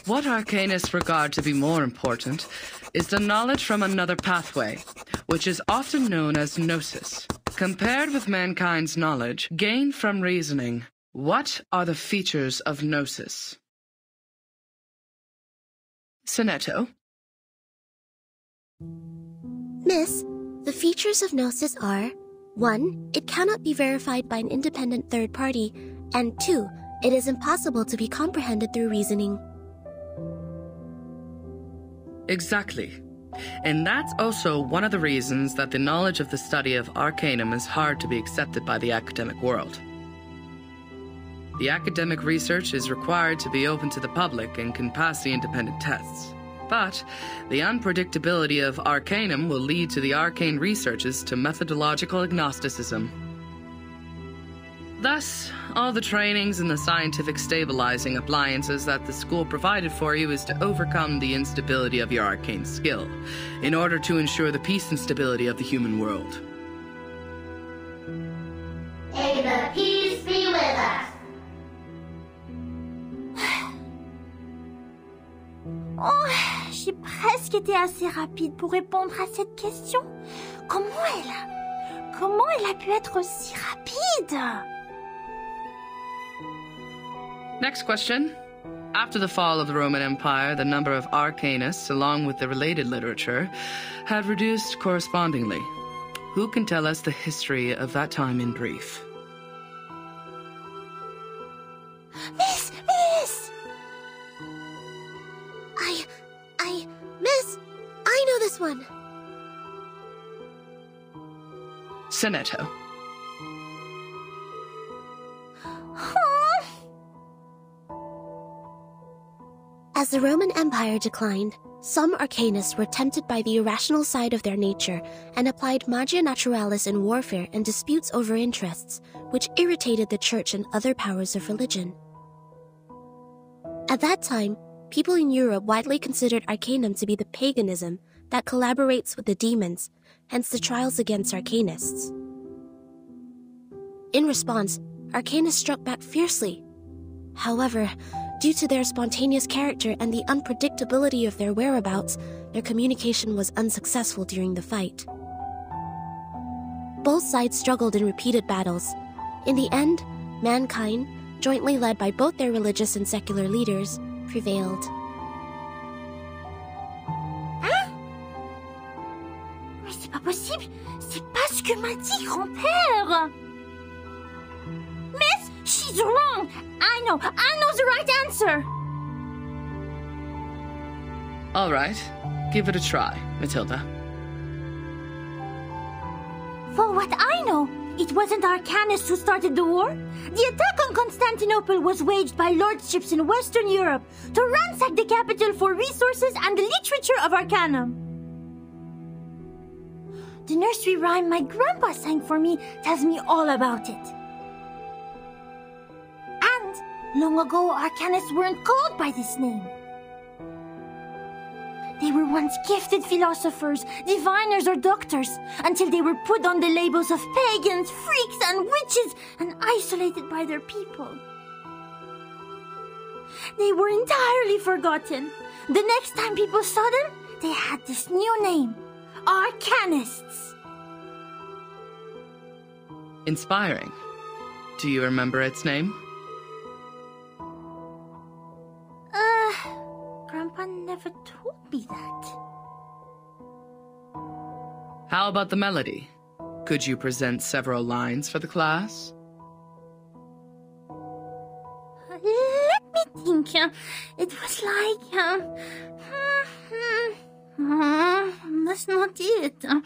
What arcanists regard to be more important is the knowledge from another pathway, which is often known as gnosis. Compared with mankind's knowledge gained from reasoning, what are the features of gnosis? Sonetto. Miss, the features of gnosis are 1. It cannot be verified by an independent third party, and 2. It is impossible to be comprehended through reasoning. Exactly. And that's also one of the reasons that the knowledge of the study of arcanum is hard to be accepted by the academic world. The academic research is required to be open to the public and can pass the independent tests. But the unpredictability of arcanum will lead to the arcane researches to methodological agnosticism. Thus, all the trainings and the scientific stabilizing appliances that the school provided for you is to overcome the instability of your arcane skill, in order to ensure the peace and stability of the human world. May the peace be with us. Oh, j'ai presque été assez rapide pour répondre à cette question. Comment elle a pu être aussi rapide? Next question. After the fall of the Roman Empire, the number of arcanists, along with the related literature, had reduced correspondingly. Who can tell us the history of that time in brief? Miss! Miss, I know this one. Sonetto. As the Roman Empire declined, some arcanists were tempted by the irrational side of their nature and applied magia naturalis in warfare and disputes over interests, which irritated the church and other powers of religion. At that time, people in Europe widely considered arcanum to be the paganism that collaborates with the demons, hence the trials against arcanists. In response, arcanists struck back fiercely. However, due to their spontaneous character and the unpredictability of their whereabouts, their communication was unsuccessful during the fight. Both sides struggled in repeated battles. In the end, mankind, jointly led by both their religious and secular leaders, prevailed. Hein? Mais c'est pas possible! C'est pas ce que m'a dit grand-père! Miss, she's wrong! I know the right answer! All right. Give it a try, Matilda. For what I know, it wasn't arcanists who started the war. The attack on Constantinople was waged by lordships in Western Europe to ransack the capital for resources and the literature of arcanum. The nursery rhyme my grandpa sang for me tells me all about it. And long ago, arcanists weren't called by this name. They were once gifted philosophers, diviners, or doctors, until they were put on the labels of pagans, freaks, and witches, and isolated by their people. They were entirely forgotten. The next time people saw them, they had this new name, Arcanists. Inspiring. Do you remember its name? Grandpa never told me that. How about the melody? Could you present several lines for the class? Let me think. It was like... that's not it. Oh,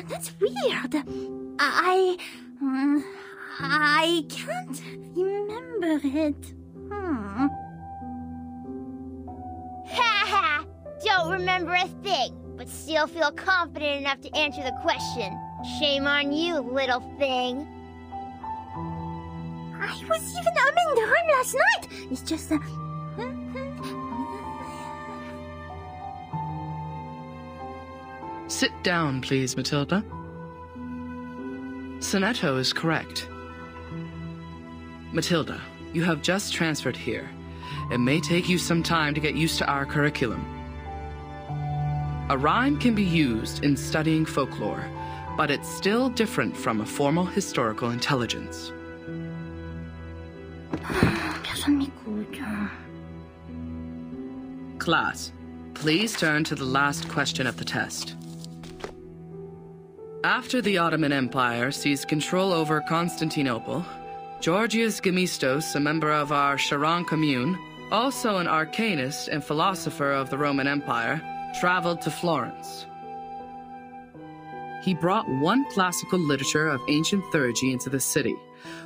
that's weird. I can't remember it. Ha! Don't remember a thing, but still feel confident enough to answer the question. Shame on you, little thing. I was even umming the rhyme last night. It's just Sit down, please, Matilda. Sonetto is correct. Matilda, you have just transferred here, it may take you some time to get used to our curriculum. A rhyme can be used in studying folklore, but it's still different from a formal historical intelligence. Class, please turn to the last question of the test. After the Ottoman Empire seized control over Constantinople, Georgius Gemistos, a member of our Charon commune, also an arcanist and philosopher of the Roman Empire, traveled to Florence. He brought one classical literature of ancient theurgy into the city,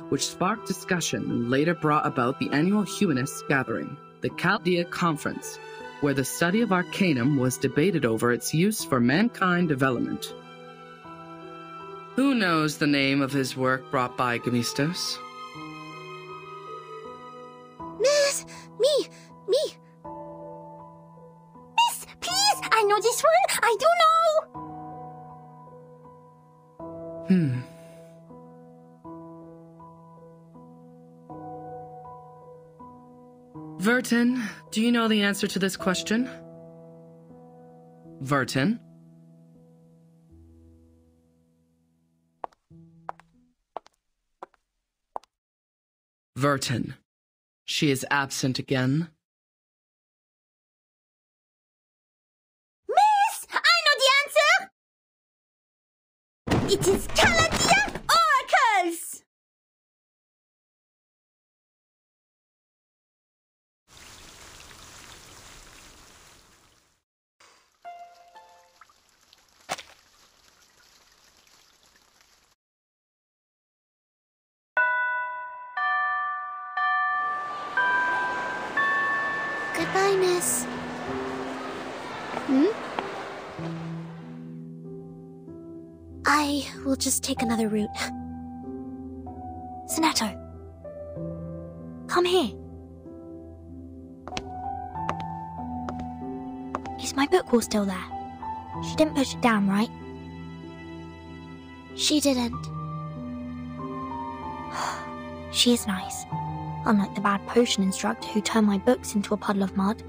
which sparked discussion and later brought about the annual humanists' gathering, the Chaladea Conference, where the study of arcanum was debated over its use for mankind development. Who knows the name of his work brought by Gemistos? Miss! Me! Miss, please! I know this one! I do know! Verton, do you know the answer to this question? Verton? Verton. She is absent again. Miss! I know the answer! It is Chaladea Oracles! Goodbye, miss. I will just take another route. Sonato, come here. Is my book wall still there? She didn't push it down, right? She didn't. She is nice. Unlike the bad potion instructor who turned my books into a puddle of mud.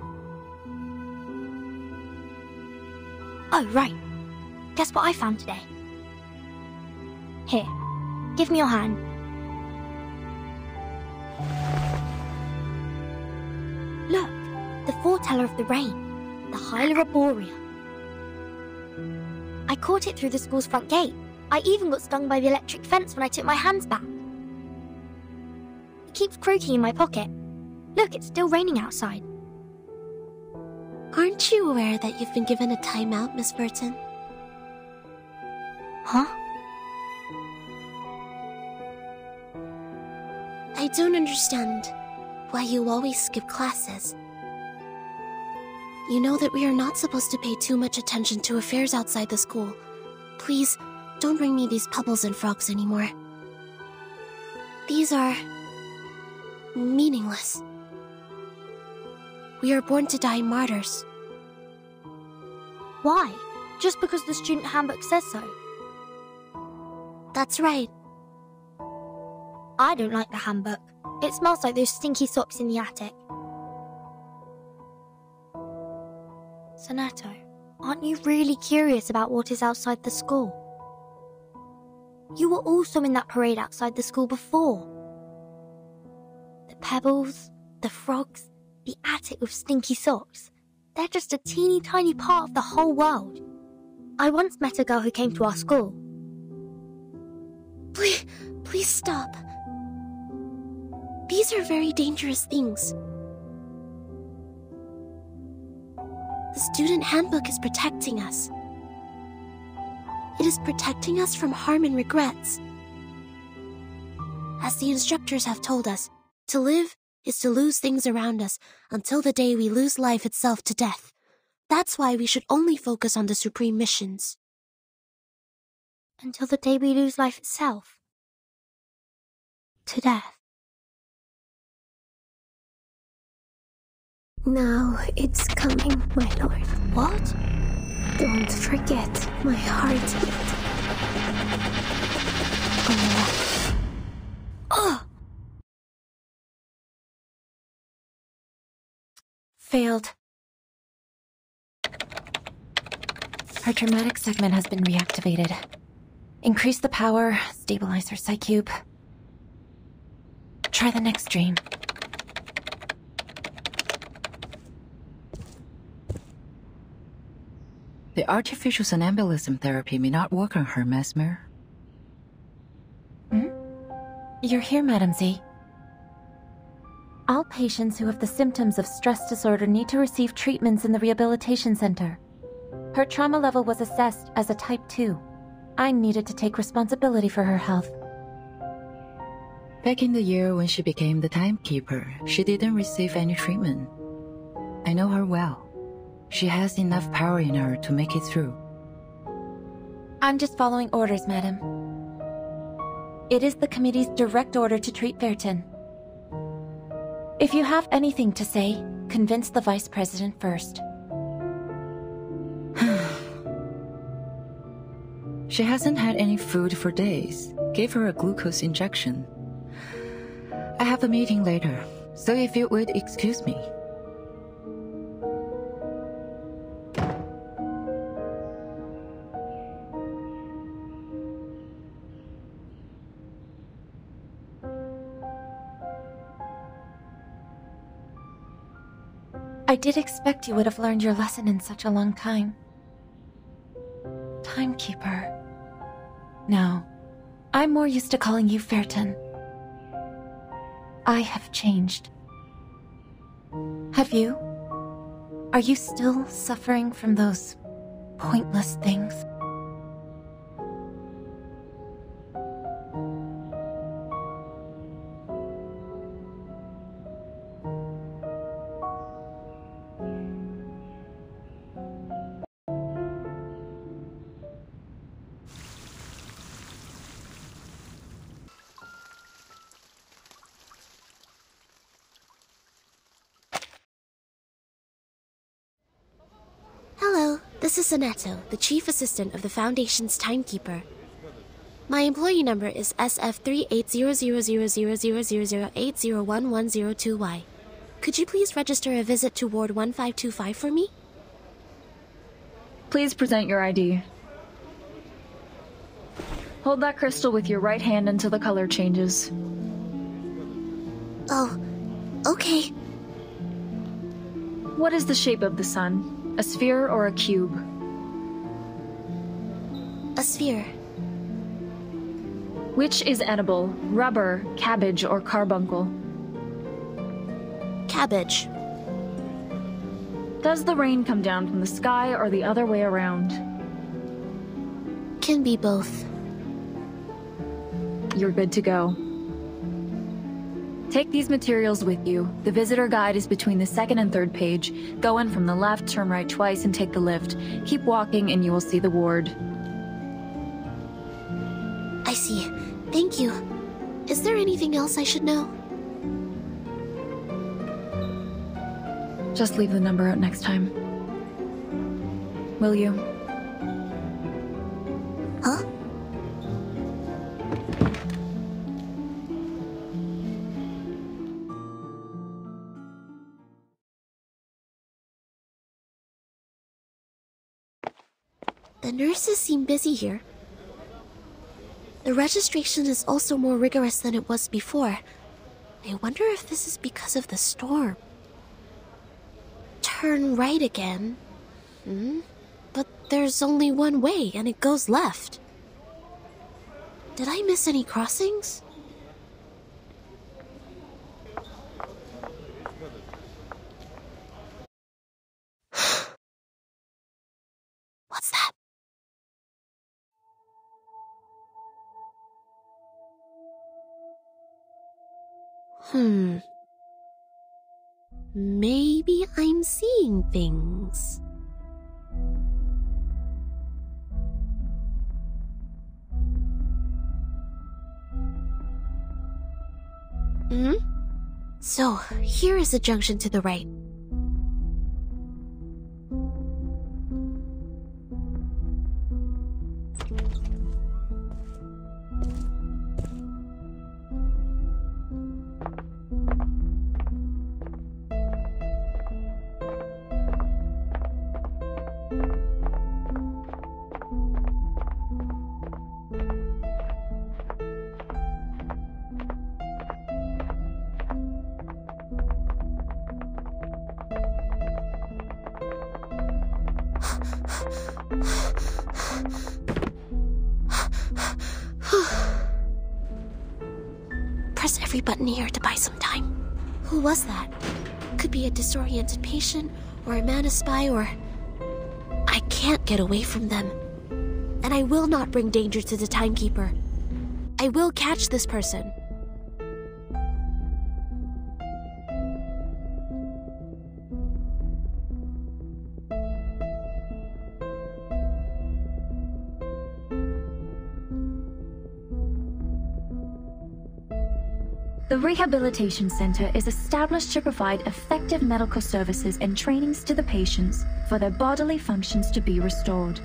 Oh, right. Guess what I found today? Here, give me your hand. Look, the foreteller of the rain, the Hyla Arborea. I caught it through the school's front gate. I even got stung by the electric fence when I took my hands back. It keeps croaking in my pocket. Look, it's still raining outside. Aren't you aware that you've been given a timeout, Miss Burton? Huh? I don't understand why you always skip classes. You know that we are not supposed to pay too much attention to affairs outside the school. Please, don't bring me these pebbles and frogs anymore. These are meaningless. We are born to die martyrs. Why? Just because the student handbook says so? That's right. I don't like the handbook. It smells like those stinky socks in the attic. Sonato, aren't you really curious about what is outside the school? You were also in that parade outside the school before. The pebbles, the frogs, the attic with stinky socks. They're just a teeny tiny part of the whole world. I once met a girl who came to our school. Please stop. These are very dangerous things. The student handbook is protecting us. It is protecting us from harm and regrets. As the instructors have told us, to live is to lose things around us until the day we lose life itself to death. That's why we should only focus on the supreme missions. Until the day we lose life itself? To death? Now it's coming, my lord. What? Don't forget my heartbeat. Oh! Failed. Her traumatic segment has been reactivated. Increase the power, stabilize her psych cube. Try the next dream. The artificial somnambulism therapy may not work on her, Mesmer. You're here, Madam Z. All patients who have the symptoms of stress disorder need to receive treatments in the rehabilitation center. Her trauma level was assessed as a type 2. I needed to take responsibility for her health. Back in the year when she became the timekeeper, she didn't receive any treatment. I know her well. She has enough power in her to make it through. I'm just following orders, madam. It is the committee's direct order to treat Verton. If you have anything to say, convince the vice president first. She hasn't had any food for days. Gave her a glucose injection. I have a meeting later, so if you would excuse me. I did expect you would have learned your lesson in such a long time. Timekeeper. No, I'm more used to calling you Verton. I have changed. Have you? Are you still suffering from those pointless things? Hello, this is Soneto, the chief assistant of the Foundation's timekeeper. My employee number is SF38000000801102Y. Could you please register a visit to Ward 1525 for me? Please present your ID. Hold that crystal with your right hand until the color changes. Oh, okay. What is the shape of the sun? A sphere or a cube? A sphere. Which is edible, rubber, cabbage, or carbuncle? Cabbage. Does the rain come down from the sky or the other way around? Can be both. You're good to go. Take these materials with you. The visitor guide is between the second and third page. Go in from the left, turn right twice, and take the lift. Keep walking and you will see the ward. I see. Thank you. Is there anything else I should know? Just leave the number out next time. Will you? Huh? The nurses seem busy here. The registration is also more rigorous than it was before. I wonder if this is because of the storm. Turn right again. But there's only one way, and it goes left. Did I miss any crossings? What's that? Maybe I'm seeing things. So, here is a junction to the right. Press every button here to buy some time. Who was that? Could be a disoriented patient, or a mana spy, or... I can't get away from them. And I will not bring danger to the timekeeper. I will catch this person. The Rehabilitation Center is established to provide effective medical services and trainings to the patients for their bodily functions to be restored.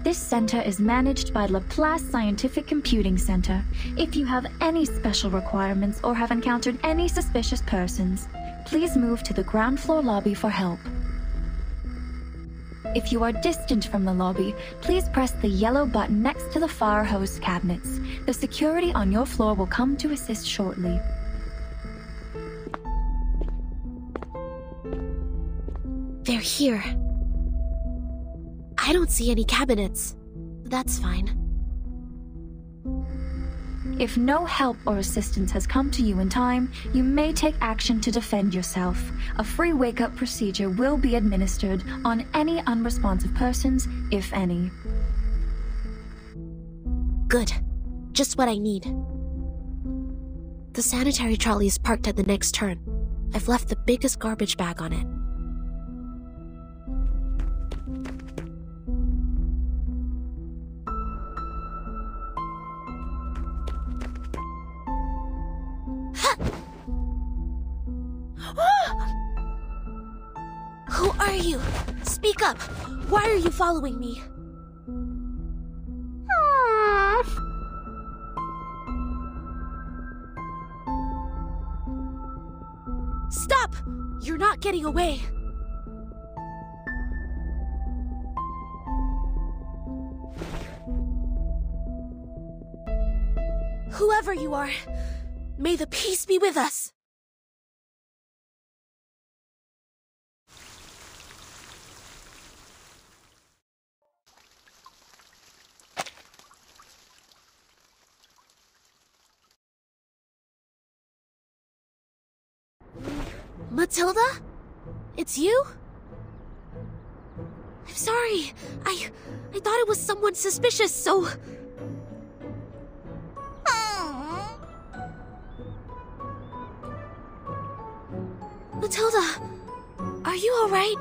This center is managed by Laplace Scientific Computing Center. If you have any special requirements or have encountered any suspicious persons, please move to the ground floor lobby for help. If you are distant from the lobby, please press the yellow button next to the fire hose cabinets. The security on your floor will come to assist shortly. They're here. I don't see any cabinets. That's fine. If no help or assistance has come to you in time, you may take action to defend yourself. A free wake-up procedure will be administered on any unresponsive persons, if any. Good. Just what I need. The sanitary trolley is parked at the next turn. I've left the biggest garbage bag on it. Who are you? Speak up! Why are you following me? Stop! You're not getting away. Whoever you are, may the peace be with us. Matilda? It's you? I'm sorry. I thought it was someone suspicious, so... Matilda, are you alright?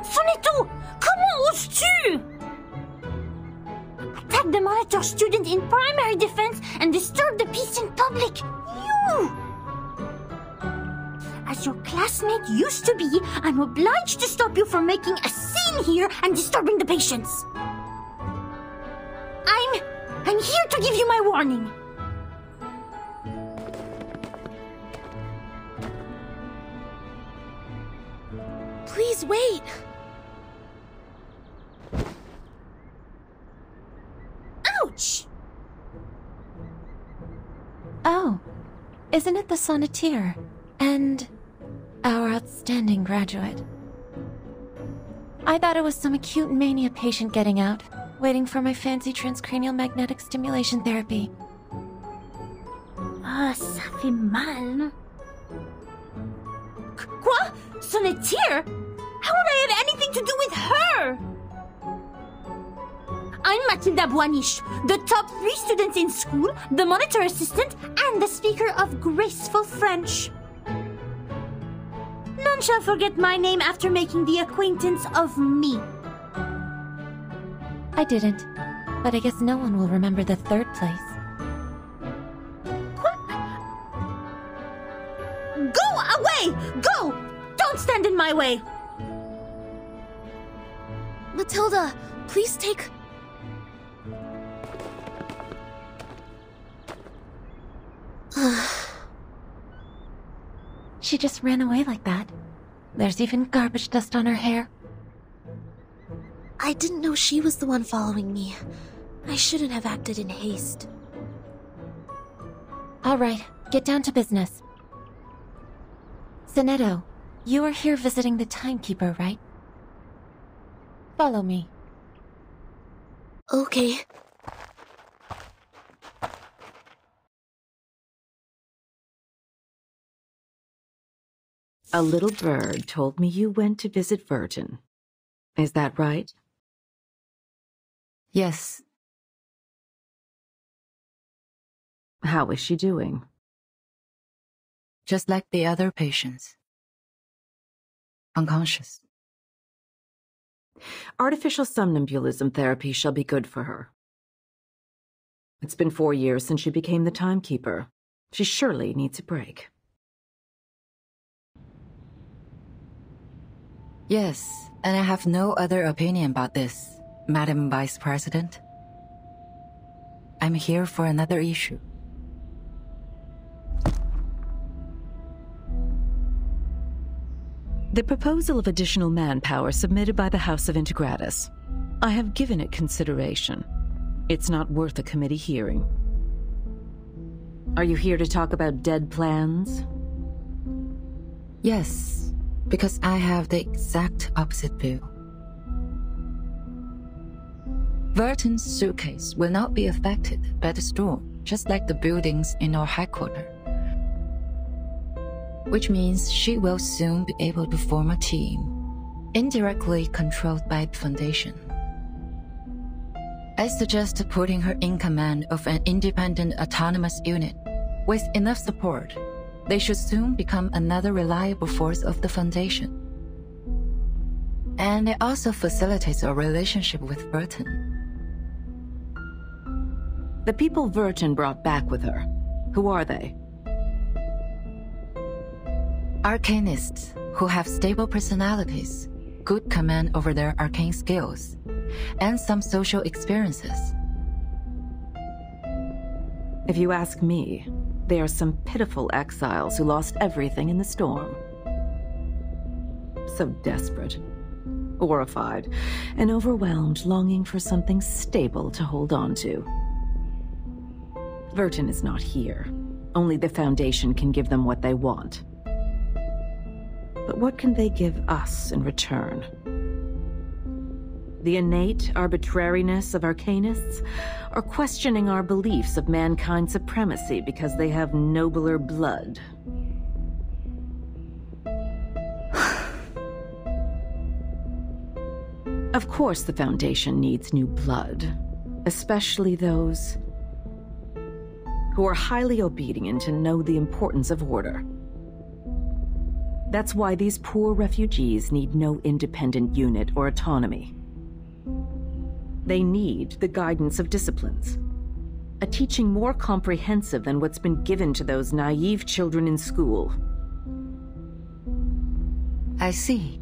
Sonetto! Comment oses-tu? Attack the monitor student in primary defense and disturb the peace in public. You! As your classmate used to be, I'm obliged to stop you from making a scene here and disturbing the patients. I'm here to give you my warning. Please wait. Ouch! Oh, isn't it the sonneteer? And our outstanding graduate. I thought it was some acute mania patient getting out, waiting for my fancy transcranial magnetic stimulation therapy. Ah, ça fait mal. Quoi? Sonneteer? How would I have anything to do with her? I'm Mathilda Boiniche, the top 3 students in school, the monitor assistant, and the speaker of graceful French. None shall forget my name after making the acquaintance of me. I didn't, but I guess no one will remember the 3rd place. What? Go away! Go! Don't stand in my way! Matilda, please take... She just ran away like that. There's even garbage dust on her hair. I didn't know she was the one following me. I shouldn't have acted in haste. All right, get down to business. Sonetto, you are here visiting the timekeeper, right? Follow me. Okay. A little bird told me you went to visit Vertin. Is that right? Yes. How is she doing? Just like the other patients. Unconscious. Artificial somnambulism therapy shall be good for her. It's been 4 years since she became the timekeeper. She surely needs a break. Yes, and I have no other opinion about this, Madam Vice President. I'm here for another issue. The proposal of additional manpower submitted by the House of Integratus. I have given it consideration. It's not worth a committee hearing. Are you here to talk about dead plans? Yes, because I have the exact opposite view. Vertin's suitcase will not be affected by the storm, just like the buildings in our headquarters. Which means she will soon be able to form a team, indirectly controlled by the Foundation. I suggest putting her in command of an independent autonomous unit. With enough support, they should soon become another reliable force of the Foundation. And it also facilitates a relationship with Vertin. The people Vertin brought back with her, who are they? Arcanists who have stable personalities, good command over their arcane skills, and some social experiences. If you ask me, they are some pitiful exiles who lost everything in the storm. So desperate, horrified, and overwhelmed, longing for something stable to hold on to. Vertin is not here. Only the Foundation can give them what they want. But what can they give us in return? The innate arbitrariness of Arcanists, or questioning our beliefs of mankind's supremacy because they have nobler blood? Of course the Foundation needs new blood, especially those who are highly obedient and know the importance of order. That's why these poor refugees need no independent unit or autonomy. They need the guidance of disciplines, a teaching more comprehensive than what's been given to those naive children in school. I see.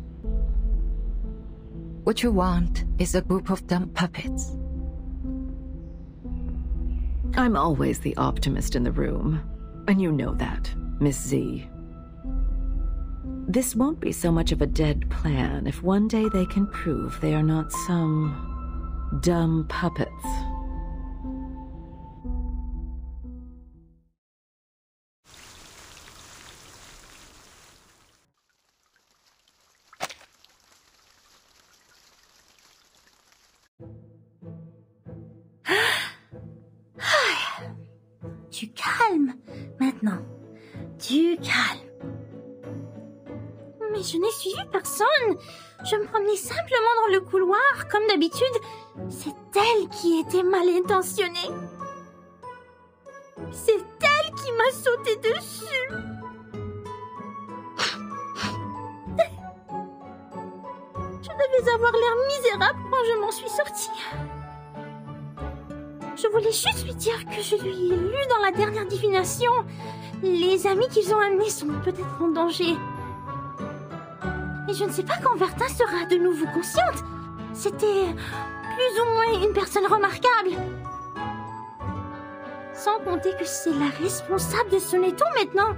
What you want is a group of dumb puppets. I'm always the optimist in the room, and you know that, Miss Z. This won't be so much of a dead plan if one day they can prove they are not some dumb puppets. Du calme, maintenant. Du calme. Mais je n'ai suivi personne. Je me promenais simplement dans le couloir, comme d'habitude. C'est elle qui était mal intentionnée. C'est elle qui m'a sauté dessus. Je devais avoir l'air misérable quand je m'en suis sortie. Je voulais juste lui dire que je lui ai lu dans la dernière divination. Les amis qu'ils ont amenés sont peut-être en danger. Et je ne sais pas quand Vertin sera de nouveau consciente. C'était plus ou moins une personne remarquable. Sans compter que c'est la responsable de son étau maintenant.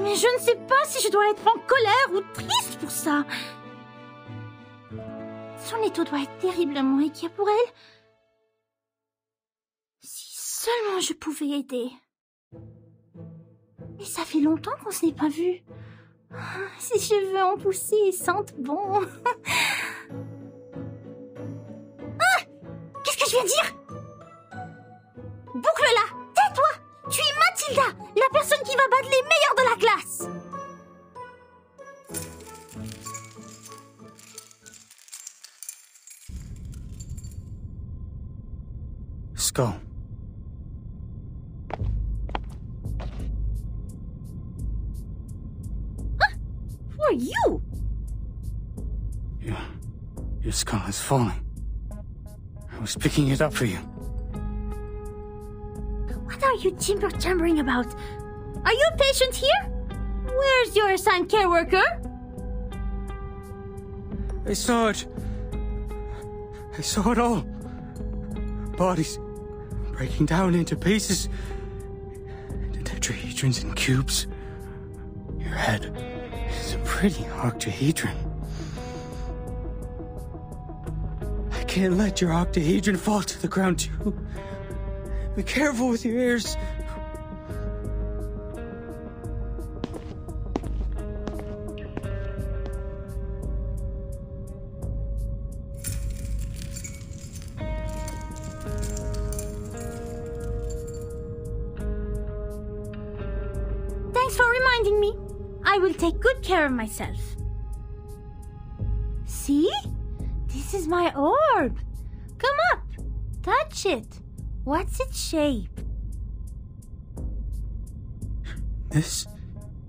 Mais je ne sais pas si je dois être en colère ou triste pour ça. Son étau doit être terriblement inquiet pour elle. seulement je pouvais aider. Mais ça fait longtemps qu'on se n'est pas vu. Ses cheveux ont poussé et sentent bon. Ah! Qu'est-ce que je viens de dire? Boucle-la! Tais-toi! Tu es Mathilda, la personne qui va battre les meilleurs de la classe! Skull. Who are you? Your skull is falling. I was picking it up for you. What are you timber-chambering about? Are you a patient here? Where's your assigned care worker? I saw it. I saw it all. Bodies breaking down into pieces. The tetrahedrons in cubes. Your head is a pretty octahedron. I can't let your octahedron fall to the ground too. Be careful with your ears. Thanks for reminding me. I will take good care of myself. See? This is my orb. Come up. Touch it. What's its shape? This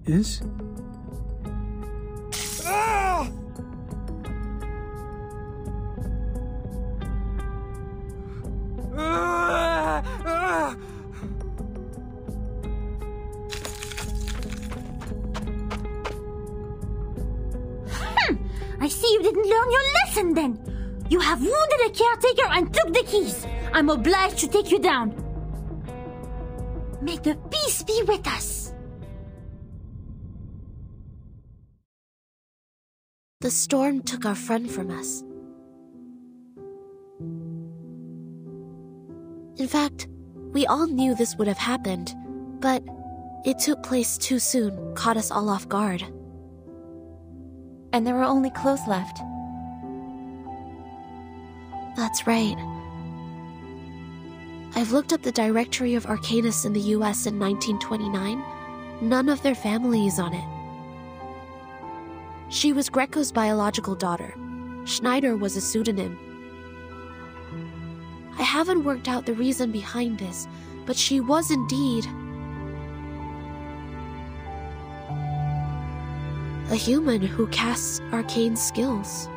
is... Ah! Ah! Ah! I see you didn't learn your lesson then. You have wounded a caretaker and took the keys. I'm obliged to take you down. May the peace be with us. The storm took our friend from us. In fact, we all knew this would have happened, but it took place too soon, caught us all off guard. And there were only clothes left. That's right. I've looked up the directory of Arcanists in the US in 1929. None of their family is on it. She was Greco's biological daughter. Schneider was a pseudonym. I haven't worked out the reason behind this, but she was indeed a human who casts arcane skills.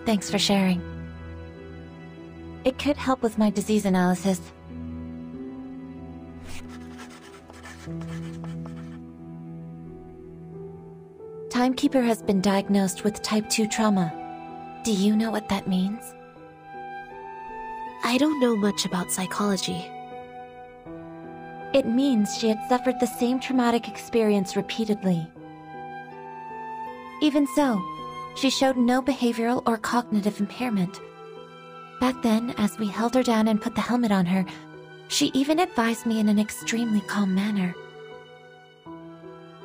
Thanks for sharing. It could help with my disease analysis. Timekeeper has been diagnosed with type 2 trauma. Do you know what that means? I don't know much about psychology. It means she had suffered the same traumatic experience repeatedly. Even so, she showed no behavioral or cognitive impairment. Back then, as we held her down and put the helmet on her, she even advised me in an extremely calm manner.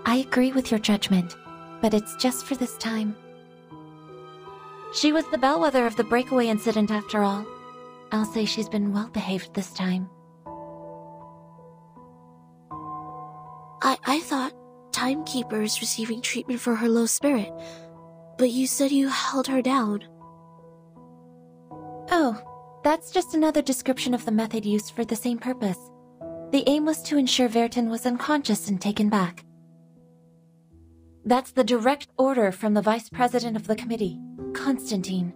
I agree with your judgment, but it's just for this time. She was the bellwether of the breakaway incident after all. I'll say she's been well behaved this time. I thought Timekeeper is receiving treatment for her low spirit, but you said you held her down. Oh, that's just another description of the method used for the same purpose. The aim was to ensure Vertin was unconscious and taken back. That's the direct order from the Vice President of the Committee, Constantine.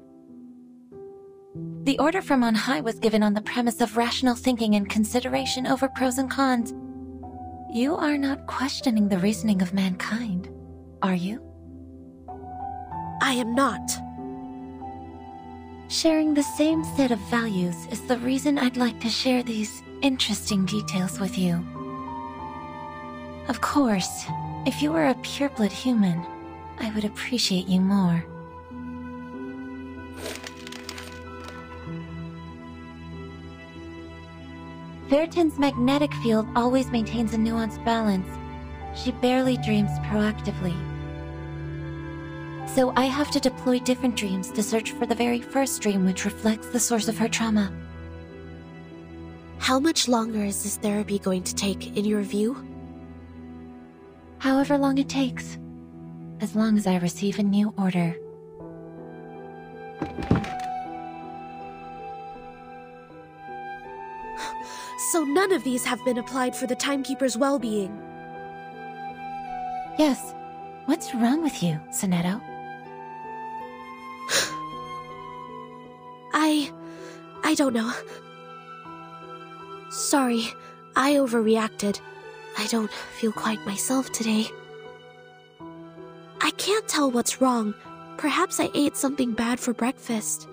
The order from on high was given on the premise of rational thinking and consideration over pros and cons. You are not questioning the reasoning of mankind, are you? I am not. Sharing the same set of values is the reason I'd like to share these interesting details with you. Of course, if you were a pureblood human, I would appreciate you more. Vertin's magnetic field always maintains a nuanced balance. She barely dreams proactively. So I have to deploy different dreams to search for the very first dream which reflects the source of her trauma. How much longer is this therapy going to take, in your view? However long it takes. As long as I receive a new order. So none of these have been applied for the Timekeeper's well-being? Yes. What's wrong with you, Sonetto? I don't know. Sorry, I overreacted. I don't feel quite myself today. I can't tell what's wrong. Perhaps I ate something bad for breakfast.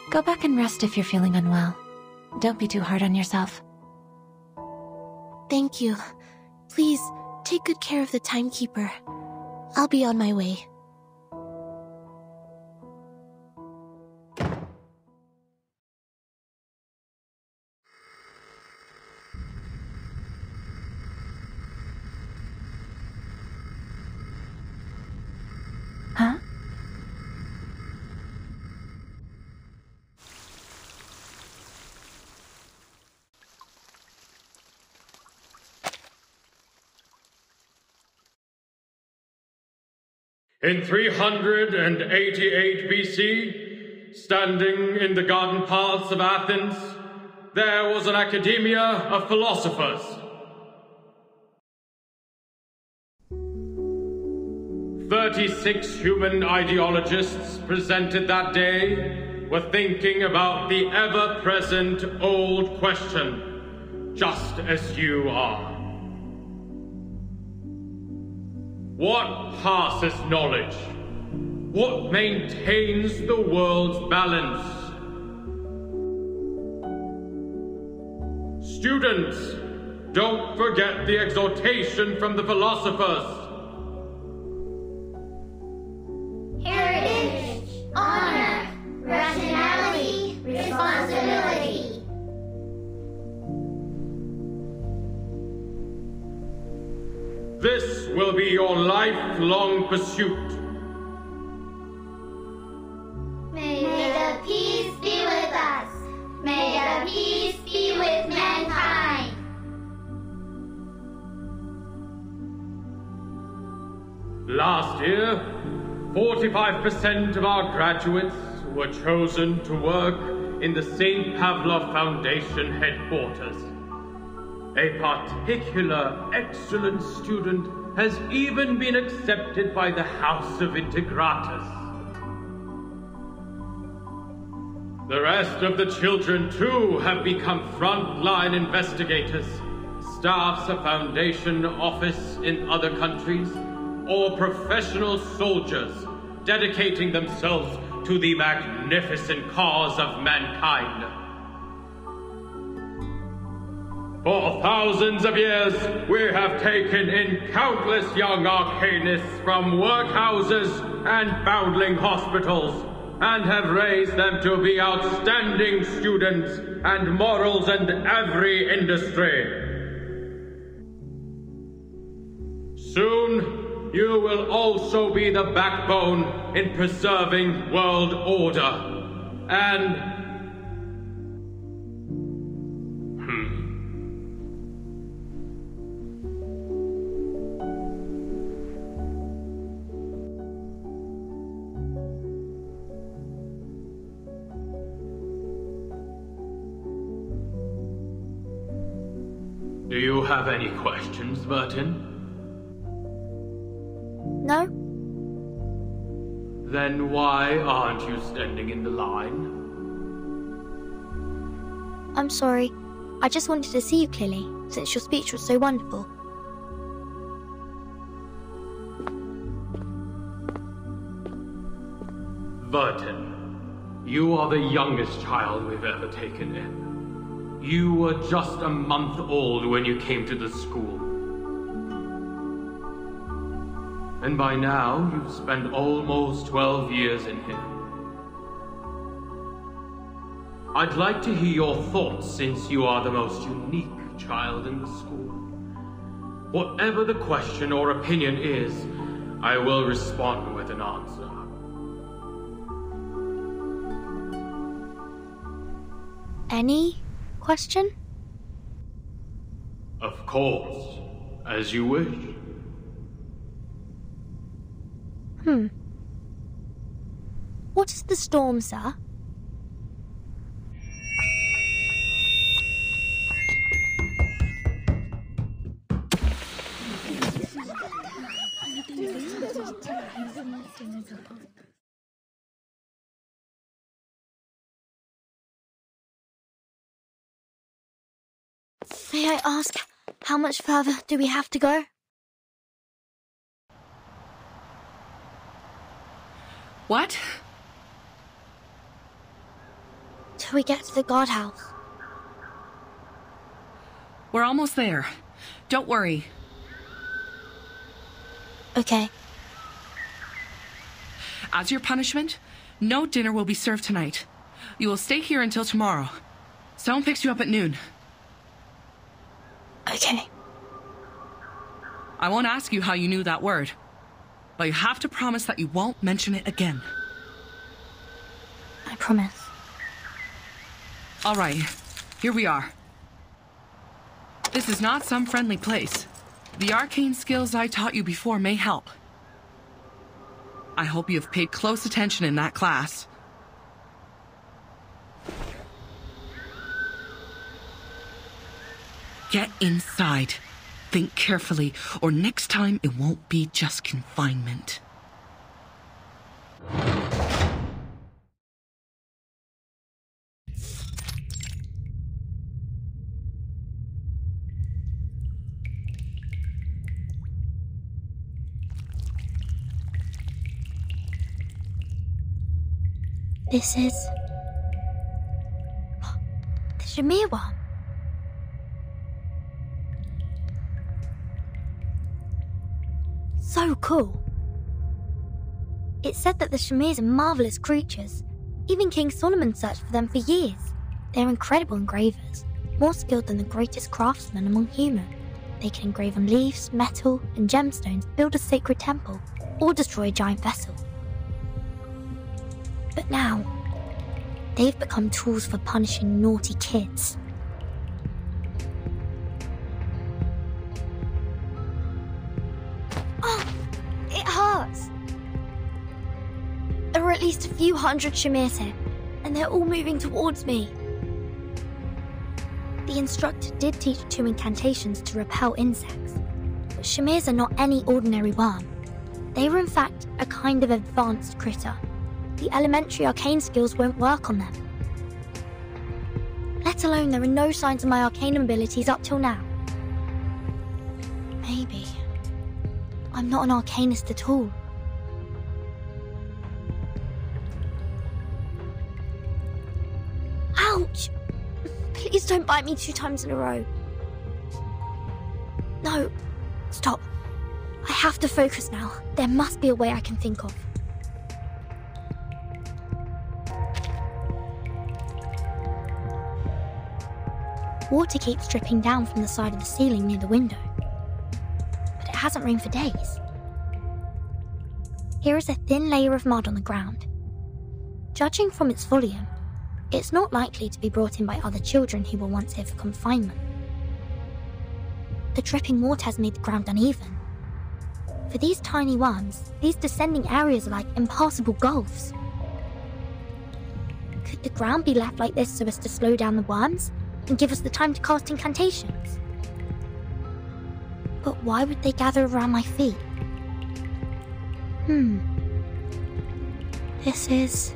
Go back and rest if you're feeling unwell. Don't be too hard on yourself. Thank you. Please, take good care of the Timekeeper. I'll be on my way. Huh? In 388 BC, standing in the garden paths of Athens, there was an academia of philosophers. 36 human ideologists presented that day were thinking about the ever-present old question, just as you are. What passes knowledge? What maintains the world's balance? Students, don't forget the exhortation from the philosophers. Heritage, honor, rationality, responsibility. This will be your lifelong pursuit. May the peace be with us. May the peace be with mankind. Last year, 45% of our graduates were chosen to work in the St. Pavlov Foundation headquarters. A particular excellent student has even been accepted by the House of Integratus. The rest of the children, too, have become frontline investigators, staffs a foundation office in other countries, or professional soldiers dedicating themselves to the magnificent cause of mankind. For thousands of years, we have taken in countless young arcanists from workhouses and foundling hospitals, and have raised them to be outstanding students and models in every industry. Soon, you will also be the backbone in preserving world order, and do you have any questions, Burton? No? Then why aren't you standing in the line? I'm sorry. I just wanted to see you clearly, since your speech was so wonderful. Burton, you are the youngest child we've ever taken in. You were just a month old when you came to the school. And by now, you've spent almost 12 years in here. I'd like to hear your thoughts since you are the most unique child in the school. Whatever the question or opinion is, I will respond with an answer. Any question? Of course, as you wish. What is the storm, sir? May I ask, how much further do we have to go? What? Till we get to the guardhouse. We're almost there. Don't worry. Okay. As your punishment, no dinner will be served tonight. You will stay here until tomorrow. Someone picks you up at noon. Okay. I won't ask you how you knew that word, but you have to promise that you won't mention it again. I promise. All right, here we are. This is not some friendly place. The arcane skills I taught you before may help. I hope you have paid close attention in that class. Get inside. Think carefully, or next time it won't be just confinement. This is... the Shamir one. So cool. It said that the Shamirs are marvelous creatures. Even King Solomon searched for them for years. They're incredible engravers, more skilled than the greatest craftsmen among humans. They can engrave on leaves, metal, and gemstones, build a sacred temple, or destroy a giant vessel. But now, they've become tools for punishing naughty kids. Oh, it hurts. There are at least a few hundred Shamirs here, and they're all moving towards me. The instructor did teach 2 incantations to repel insects, but Shamirs are not any ordinary worm. They were in fact a kind of advanced critter. The elementary arcane skills won't work on them. Let alone there are no signs of my arcane abilities up till now. Maybe I'm not an arcanist at all. Ouch! Please don't bite me 2 times in a row. No, stop. I have to focus now. There must be a way I can think of. Water keeps dripping down from the side of the ceiling near the window, but it hasn't rained for days. Here is a thin layer of mud on the ground. Judging from its volume, it's not likely to be brought in by other children who were once here for confinement. The dripping water has made the ground uneven. For these tiny worms, these descending areas are like impassable gulfs. Could the ground be left like this so as to slow down the worms and give us the time to cast incantations? But why would they gather around my feet? This is...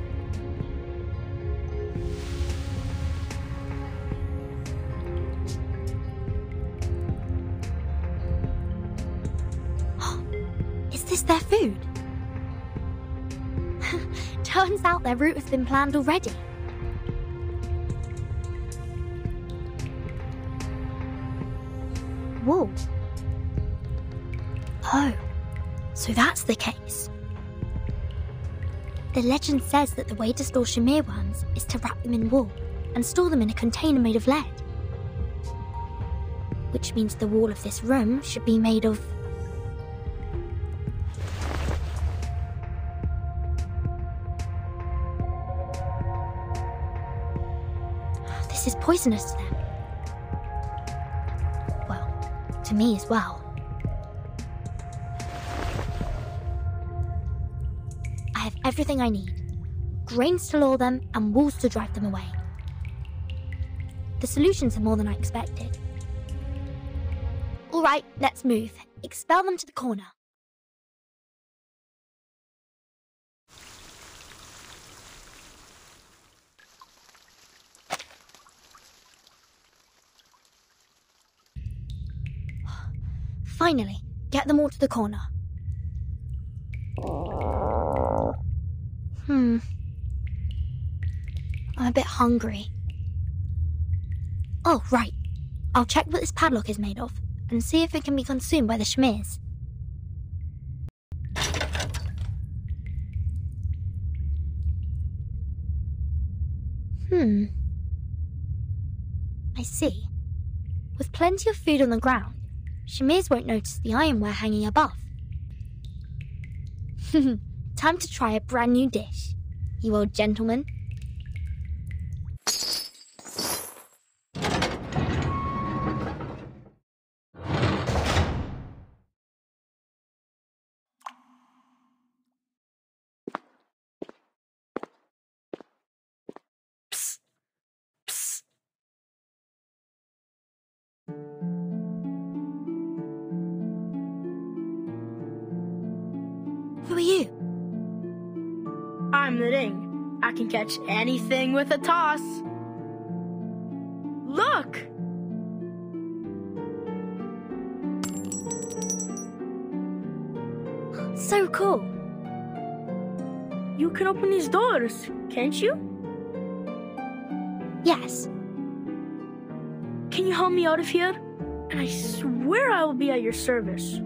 Is this their food? Turns out their route has been planned already. Whoa. Oh, so that's the case. The legend says that the way to store Shamir worms is to wrap them in wool and store them in a container made of lead. Which means the wall of this room should be made of... This is poisonous to them. Well, to me as well. I have everything I need. Grains to lure them and walls to drive them away. The solutions are more than I expected. All right, let's move. Expel them to the corner. Finally, get them all to the corner. I'm a bit hungry. Oh, right. I'll check what this padlock is made of and see if it can be consumed by the Shmears. I see. With plenty of food on the ground, Shmears won't notice the ironware hanging above. Time to try a brand new dish, you old gentleman. Who are you? I'm the Ring. I can catch anything with a toss. Look! So cool. You can open these doors, can't you? Yes. Can you help me out of here? And I swear I will be at your service.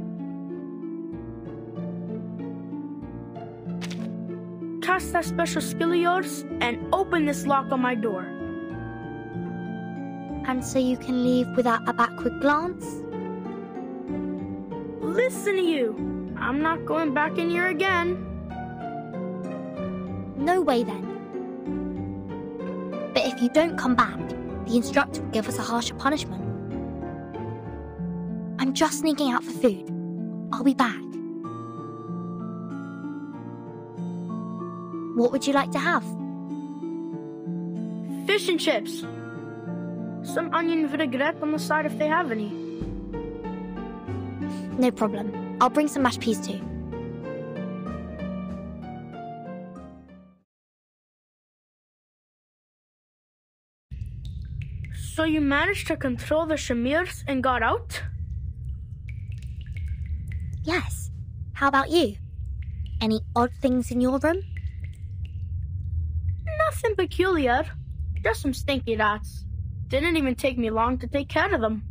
Cast that special skill of yours and open this lock on my door. And so you can leave without a backward glance? Listen to you. I'm not going back in here again. No way then. But if you don't come back, the instructor will give us a harsher punishment. I'm just sneaking out for food. I'll be back. What would you like to have? Fish and chips. Some onion vinaigrette on the side if they have any. No problem. I'll bring some mashed peas too. So you managed to control the Shmears and got out? Yes. How about you? Any odd things in your room? Nothing peculiar. Just some stinky rats. Didn't even take me long to take care of them.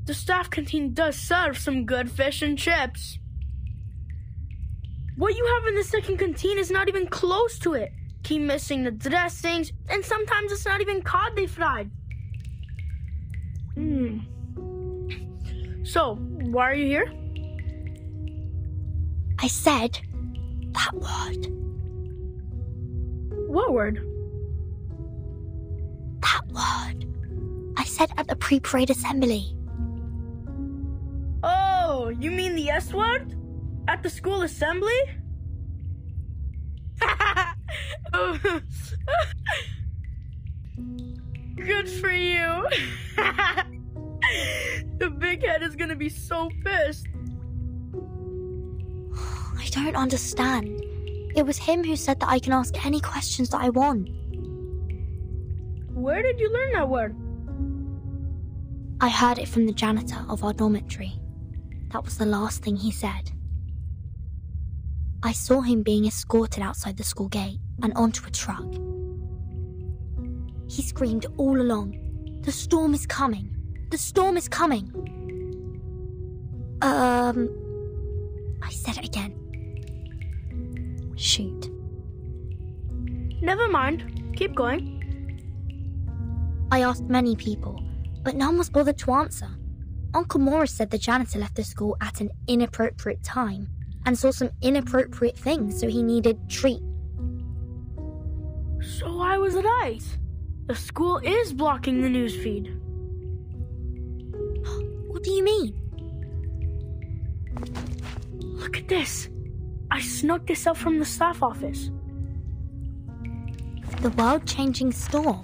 The staff canteen does serve some good fish and chips. What you have in the second canteen is not even close to it. Keep missing the dressings, and sometimes it's not even cod they fried. So, why are you here? I said that word. What word? That word. I said at the pre-parade assembly. Oh, you mean the S word? At the school assembly? Good for you. The big head is gonna be so pissed. I don't understand. It was him who said that I can ask any questions that I want. Where did you learn that word? I heard it from the janitor of our dormitory. That was the last thing he said. I saw him being escorted outside the school gate and onto a truck. He screamed all along, "The storm is coming! The storm is coming!" I said it again. Shoot. Never mind. Keep going. I asked many people, but none was bothered to answer. Uncle Morris said the janitor left the school at an inappropriate time and saw some inappropriate things, so he needed treat. So I was right. The school is blocking the newsfeed. What do you mean? Look at this. I snuck this up from the staff office. The world-changing storm.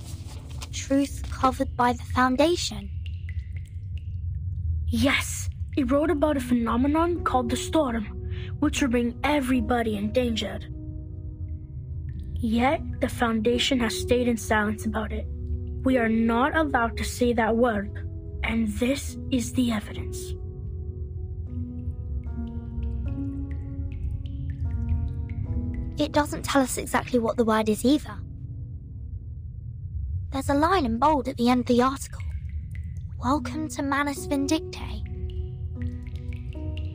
Truth covered by the Foundation. Yes, it wrote about a phenomenon called the storm, which will bring everybody endangered. Yet, the Foundation has stayed in silence about it. We are not allowed to say that word, and this is the evidence. It doesn't tell us exactly what the word is either. There's a line in bold at the end of the article. Welcome to Manus Vindictae.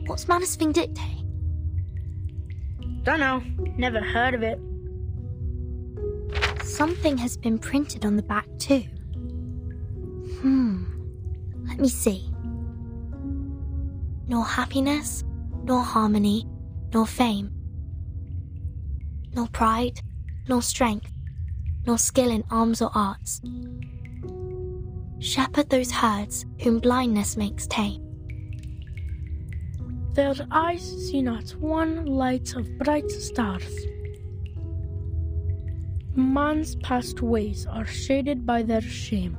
What's Manus Vindictae? Dunno. Never heard of it. Something has been printed on the back too. Let me see. Nor happiness, nor harmony, nor fame. Nor pride, nor strength, nor skill in arms or arts. Shepherd those herds whom blindness makes tame. Their eyes see not one light of bright stars. Man's past ways are shaded by their shame.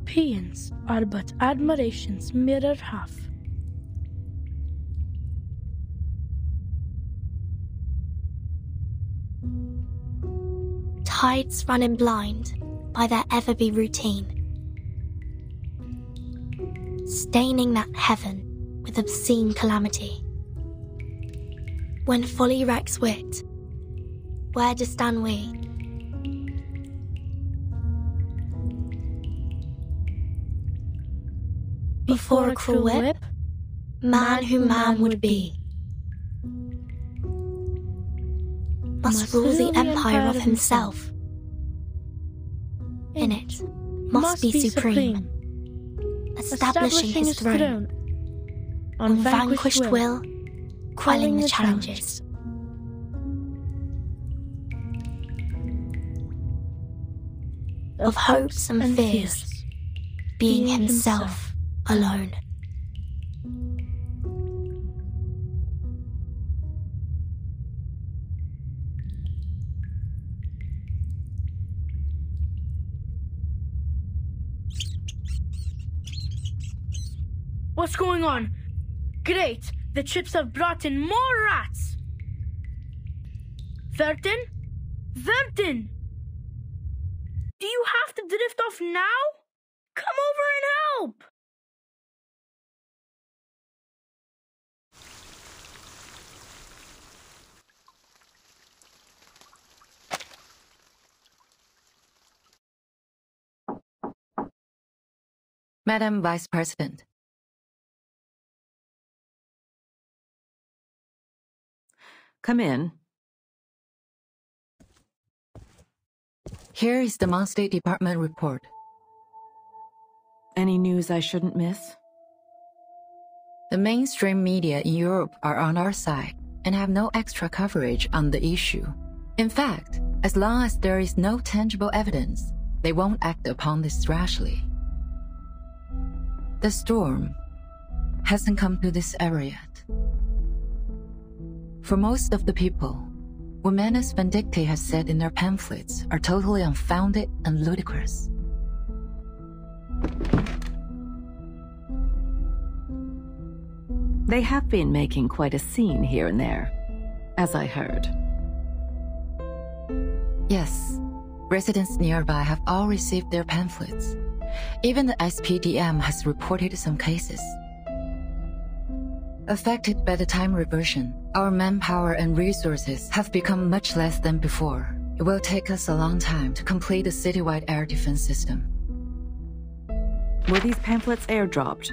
Paeans are but admiration's mirror half. Tides running blind by their ever-be routine, staining that heaven with obscene calamity. When folly wrecks wit, where do stand we? Before a cruel whip, man who man would be must rule the empire of himself. In it, must be supreme, establishing his throne, on vanquished will, quelling the challenges. Of hopes and fears, being himself alone. What's going on? Great! The chips have brought in more rats! Vertin? Vertin! Do you have to drift off now? Come over and help! Madam Vice President. Come in. Here is the monthly department report. Any news I shouldn't miss? The mainstream media in Europe are on our side and have no extra coverage on the issue. In fact, as long as there is no tangible evidence, they won't act upon this rashly. The storm hasn't come to this area yet. For most of the people, what Manus Vindictae has said in their pamphlets are totally unfounded and ludicrous. They have been making quite a scene here and there, as I heard. Yes, residents nearby have all received their pamphlets. Even the SPDM has reported some cases. Affected by the time reversion, our manpower and resources have become much less than before. It will take us a long time to complete a citywide air defense system. Were these pamphlets airdropped?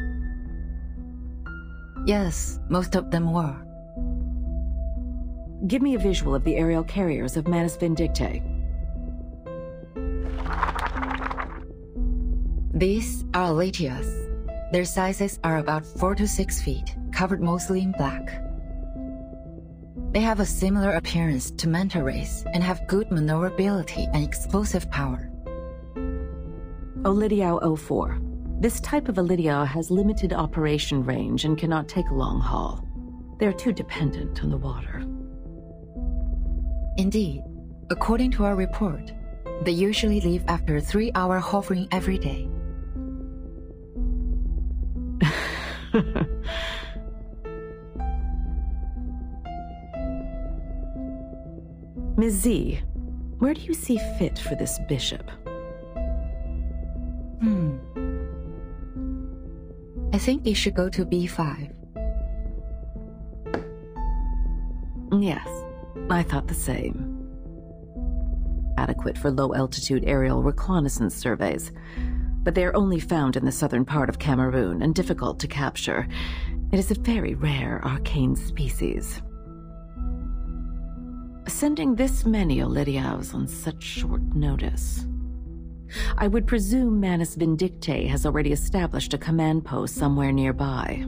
Yes, most of them were. Give me a visual of the aerial carriers of Manus Vindictae. These are Aletias. Their sizes are about 4 to 6 feet, covered mostly in black. They have a similar appearance to manta rays and have good maneuverability and explosive power. Olidiao 04. This type of Olidiao has limited operation range and cannot take a long haul. They're too dependent on the water. Indeed, according to our report, they usually leave after a 3-hour hovering every day. Ms. Z, where do you see fit for this bishop? I think you should go to B5. Yes, I thought the same. Adequate for low-altitude aerial reconnaissance surveys, but they are only found in the southern part of Cameroon and difficult to capture. It is a very rare arcane species. Sending this many Olidiaos on such short notice. I would presume Manus Vindictae has already established a command post somewhere nearby.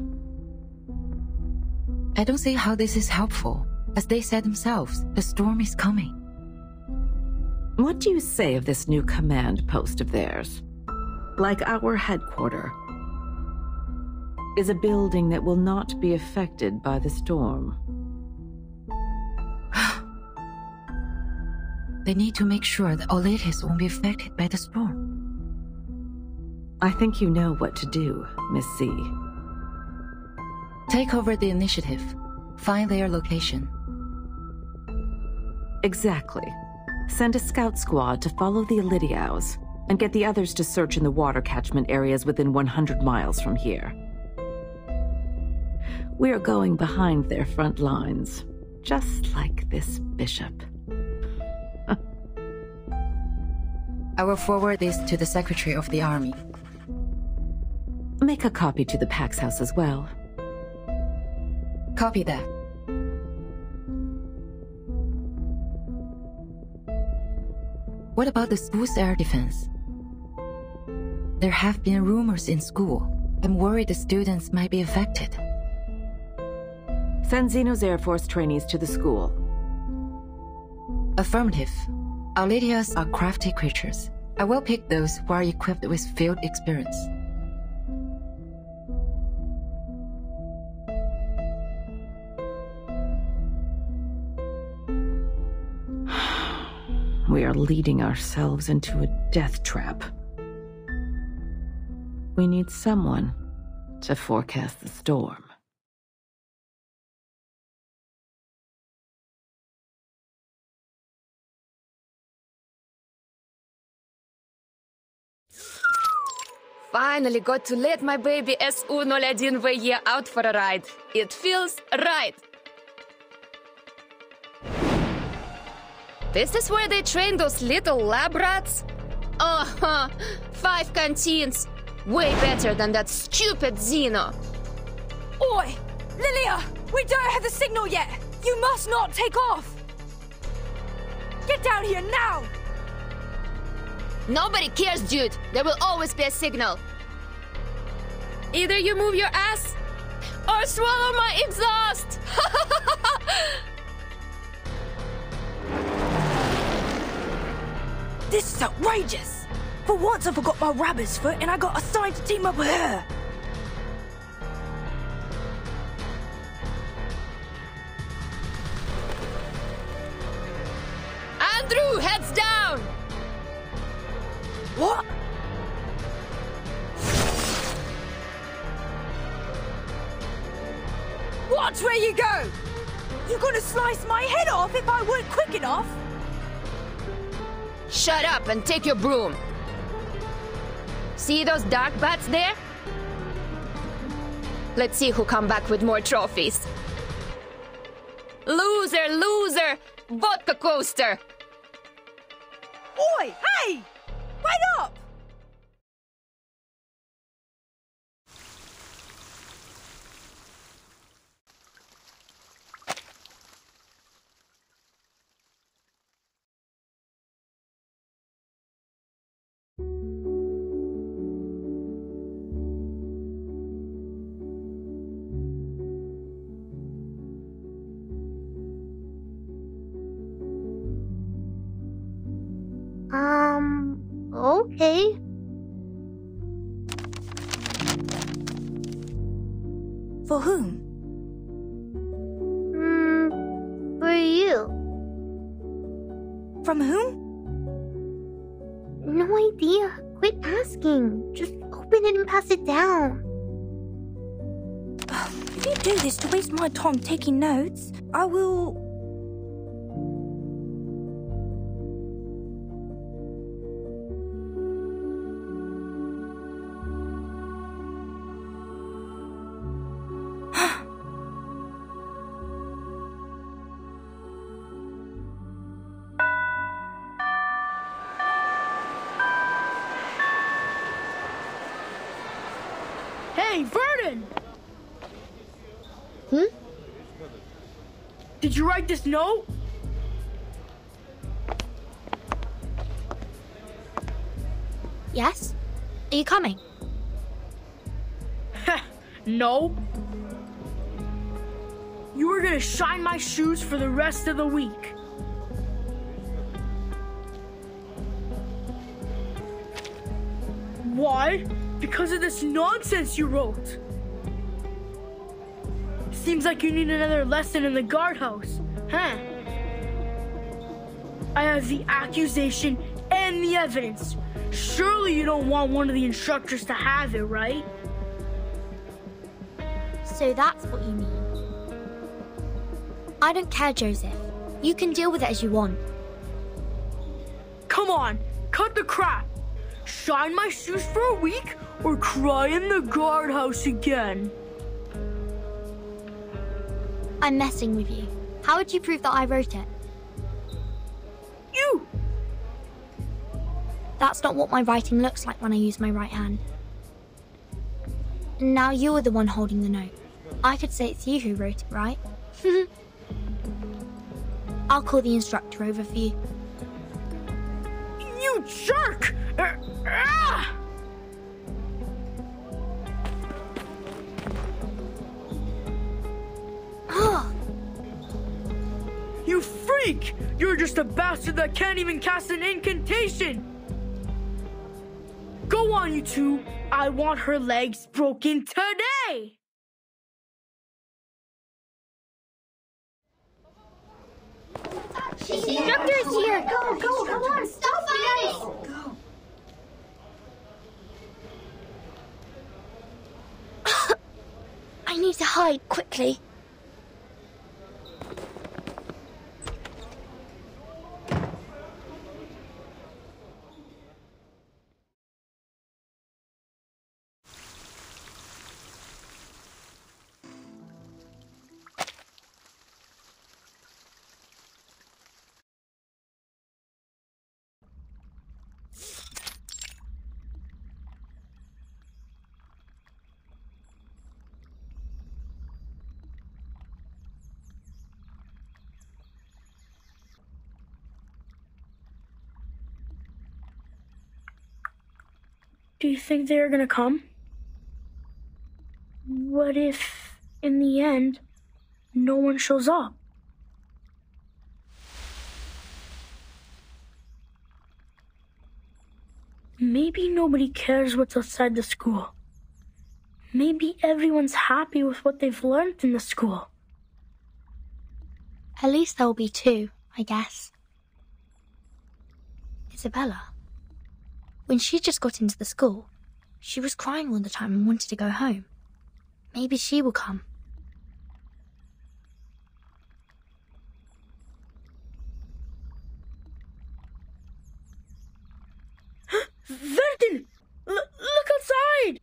I don't see how this is helpful. As they said themselves, the storm is coming. What do you say of this new command post of theirs? Like our headquarters, is a building that will not be affected by the storm. They need to make sure that Oletis won't be affected by the storm. I think you know what to do, Miss C. Take over the initiative. Find their location. Exactly. Send a scout squad to follow the Olidiaos, and get the others to search in the water catchment areas within 100 miles from here. We are going behind their front lines, just like this bishop. I will forward this to the Secretary of the Army. Make a copy to the Pax House as well. Copy that. What about the school's air defense? There have been rumors in school. I'm worried the students might be affected. Send Xeno's Air Force trainees to the school. Affirmative. Aletias are crafty creatures. I will pick those who are equipped with field experience. We are leading ourselves into a death trap. We need someone to forecast the storm. Finally got to let my baby SU-01VE out for a ride. It feels right. This is where they train those little lab rats? 5 canteens. Way better than that stupid Xeno. Oi! Lilia! We don't have the signal yet! You must not take off! Get down here now! Nobody cares, dude. There will always be a signal. Either you move your ass or swallow my exhaust! This is outrageous! For once I forgot my rabbit's foot and I got assigned to team up with her! Andrew, heads down! What? Watch where you go! You're gonna slice my head off if I weren't quick enough! Shut up and take your broom. See those dark bats there? Let's see who come back with more trophies. Loser, loser! Vodka coaster! Oi, hey! Wait up! Who? For whom? For you. From whom? No idea. Quit asking. Just open it and pass it down. If you do this to waste my time taking notes, I will... Hey, Vernon! Did you write this note? Yes? Are you coming? No. You were gonna shine my shoes for the rest of the week. Why? Because of this nonsense you wrote. Seems like you need another lesson in the guardhouse, huh? I have the accusation and the evidence. Surely you don't want one of the instructors to have it, right? So that's what you mean. I don't care, Joseph. You can deal with it as you want. Come on, cut the crap. Shine my shoes for a week or cry in the guardhouse again. I'm messing with you. How would you prove that I wrote it? You! That's not what my writing looks like when I use my right hand. Now you're the one holding the note. I could say it's you who wrote it, right? I'll call the instructor over for you. You jerk! You freak! You're just a bastard that can't even cast an incantation! Go on, you two. I want her legs broken today! The instructor is here! Go, come on, stop fighting! Go. I need to hide quickly. Do you think they are gonna come? What if, in the end, no one shows up? Maybe nobody cares what's outside the school. Maybe everyone's happy with what they've learned in the school. At least there'll be two, I guess. Isabella. When she just got into the school, she was crying all the time and wanted to go home. Maybe she will come. Vernon! Look outside!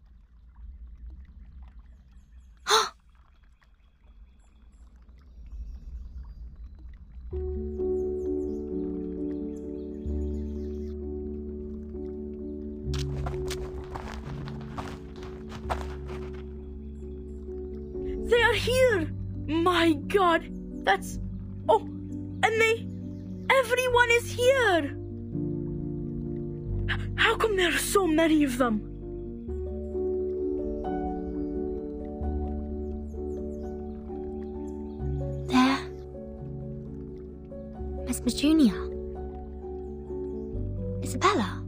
They are here! My God, that's... Oh, and everyone is here! How come there are so many of them? There. Miss Petunia. Isabella.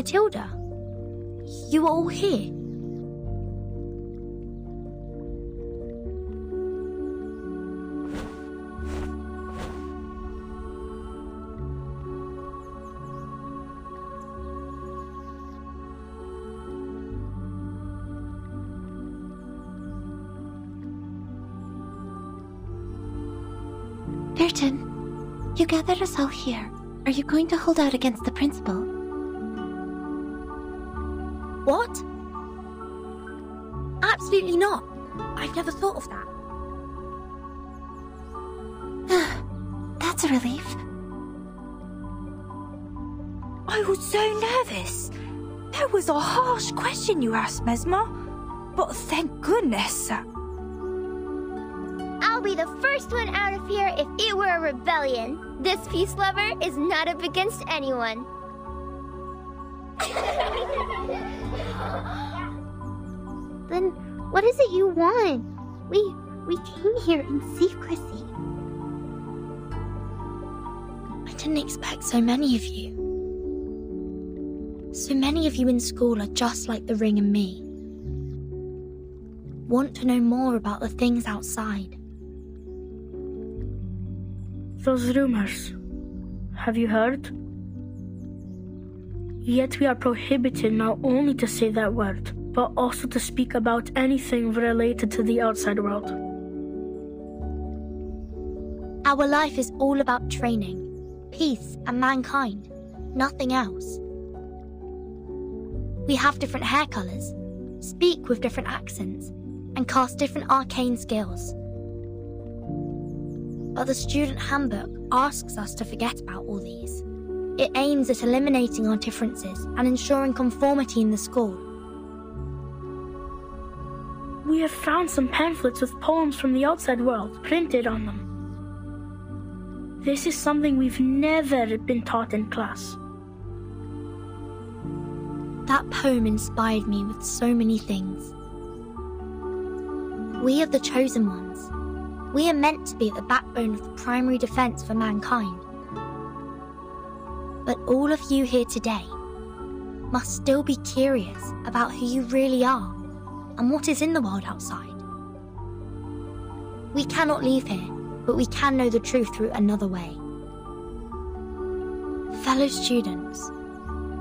Matilda, you were all here. Vertin, you gathered us all here. Are you going to hold out against the principal? What? Absolutely not. I've never thought of that. That's a relief. I was so nervous. That was a harsh question you asked, Mesmer. But thank goodness. I'll be the first one out of here if it were a rebellion. This peace lover is not up against anyone. Then what is it you want? We came here in secrecy. I didn't expect so many of you. So many of you in school are just like the Ring and me. Want to know more about the things outside. Those rumors. Have you heard? Yet we are prohibited not only to say that word, but also to speak about anything related to the outside world. Our life is all about training, peace, and mankind. Nothing else. We have different hair colors, speak with different accents, and cast different arcane skills. But the student handbook asks us to forget about all these. It aims at eliminating our differences and ensuring conformity in the school. We have found some pamphlets with poems from the outside world printed on them. This is something we've never been taught in class. That poem inspired me with so many things. We are the chosen ones. We are meant to be at the backbone of the primary defense for mankind. But all of you here today must still be curious about who you really are and what is in the world outside. We cannot leave here, but we can know the truth through another way. Fellow students,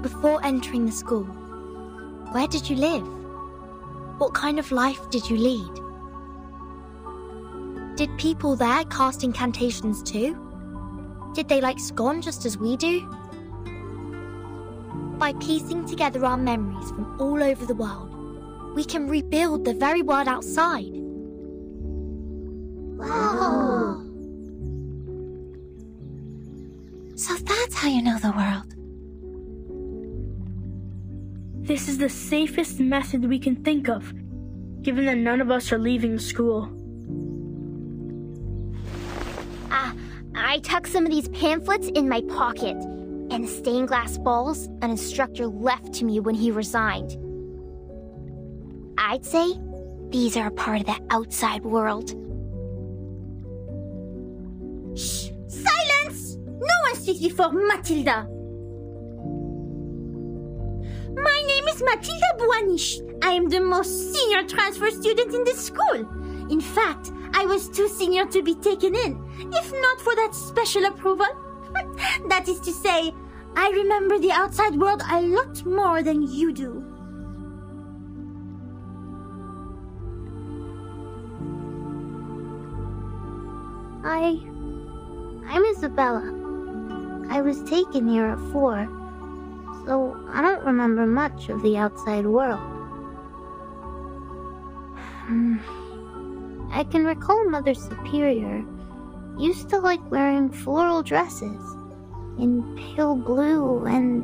before entering the school, where did you live? What kind of life did you lead? Did people there cast incantations too? Did they like scone just as we do? By piecing together our memories from all over the world, we can rebuild the very world outside. Wow! So that's how you know the world. This is the safest method we can think of, given that none of us are leaving school. I tucked some of these pamphlets in my pocket, and the stained glass balls an instructor left to me when he resigned. I'd say these are a part of the outside world. Shh! Silence! No one speaks before Matilda. My name is Matilda Buanish. I am the most senior transfer student in the school. In fact, I was too senior to be taken in, if not for that special approval. That is to say, I remember the outside world a lot more than you do. I'm Isabella. I was taken here at 4, so I don't remember much of the outside world. I can recall Mother Superior used to like wearing floral dresses in pale blue, and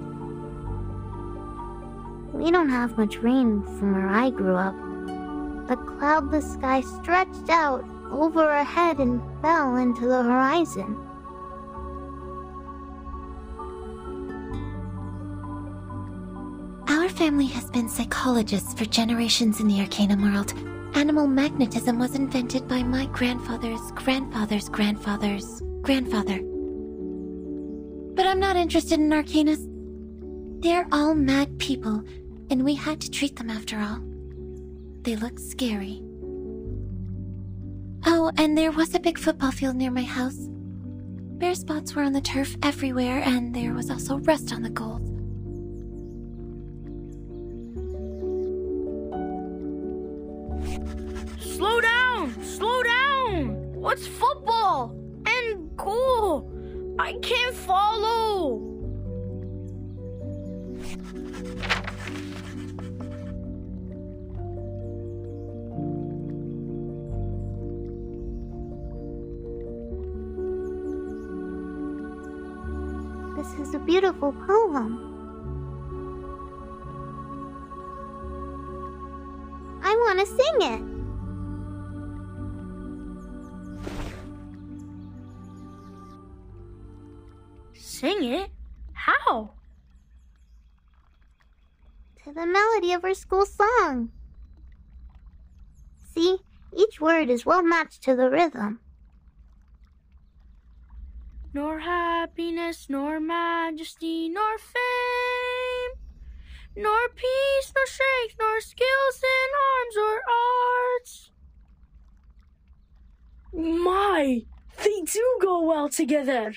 we don't have much rain from where I grew up. The cloudless sky stretched out over our head and fell into the horizon. Our family has been psychologists for generations in the Arcanum world. Animal magnetism was invented by my grandfather's grandfather's grandfather's grandfather. But I'm not interested in Arcanus. They're all mad people, and we had to treat them after all. They look scary. Oh, and there was a big football field near my house. Bare spots were on the turf everywhere, and there was also rust on the goals. Slow down! Slow down! What's football? And goal? I can't follow! This is a beautiful poem. I want to sing it. Sing it? How? To the melody of our school song. See, each word is well matched to the rhythm. Nor happiness, nor majesty, nor fame, nor peace, nor strength, nor skills in arms or arts. My, they do go well together.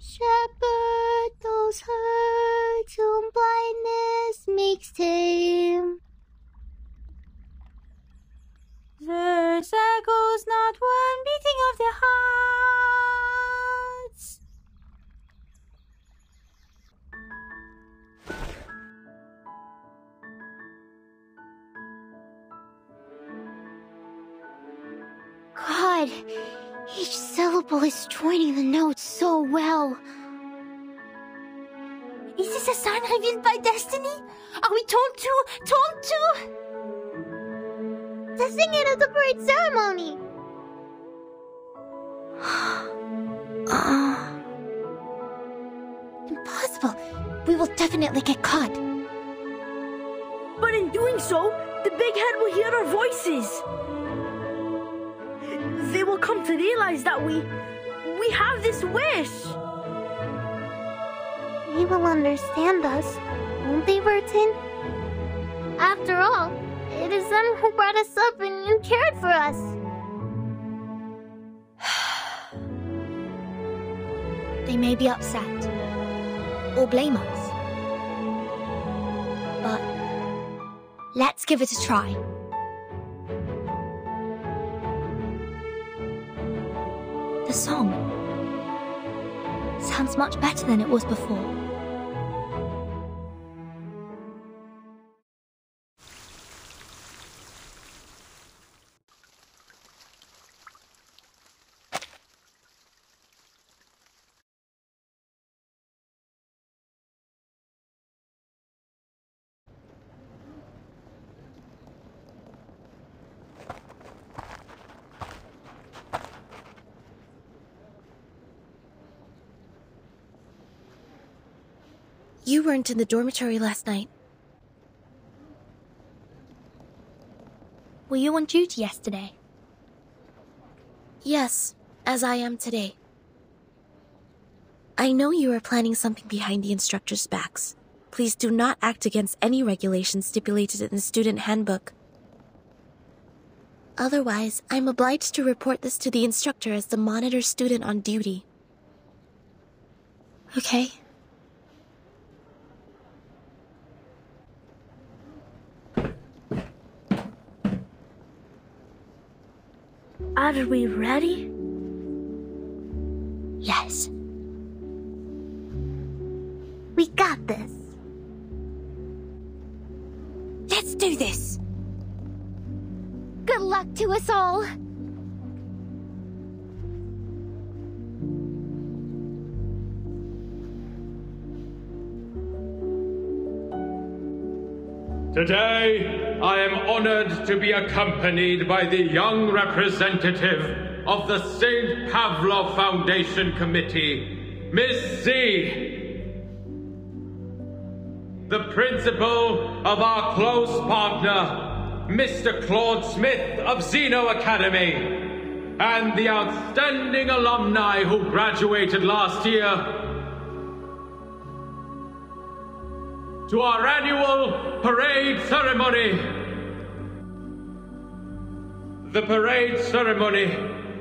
Shepherd those herds whom blindness makes tame. Verse echoes not one beating of their hearts. God, each syllable is joining the notes so well. Is this a sign revealed by destiny? Are we told to? To sing it at the parade ceremony. Impossible. We will definitely get caught. But in doing so, the big head will hear our voices. They will come to realize that we have this wish. They will understand us, won't they, Burton? After all, it is them who brought us up and cared for us. They may be upset, or blame us. But let's give it a try. The song sounds much better than it was before. You weren't in the dormitory last night. Were you on duty yesterday? Yes, as I am today. I know you are planning something behind the instructors' backs. Please do not act against any regulations stipulated in the student handbook. Otherwise, I'm obliged to report this to the instructor as the monitor student on duty. Okay? Are we ready? Yes. We got this. Let's do this. Good luck to us all. Today, I am honored to be accompanied by the young representative of the St. Pavlov Foundation Committee, Miss Z. The principal of our close partner, Mr. Claude Smith of Zeno Academy, and the outstanding alumni who graduated last year, to our annual parade ceremony. The parade ceremony,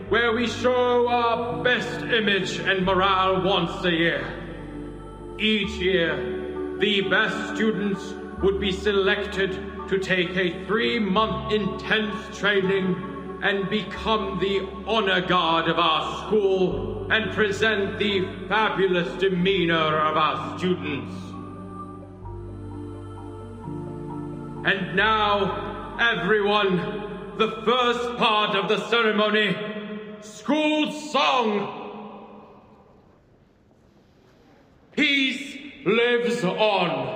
where we show our best image and morale once a year. Each year, the best students would be selected to take a 3-month intense training and become the honor guard of our school and present the fabulous demeanor of our students. And now, everyone, the first part of the ceremony, school song. Peace lives on.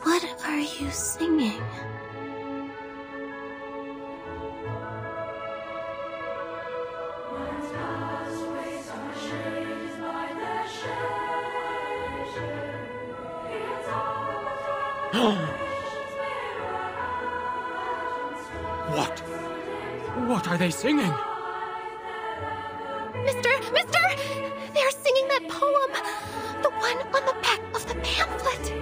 What are you singing? What are they singing? Mister! They're singing that poem! The one on the back of the pamphlet!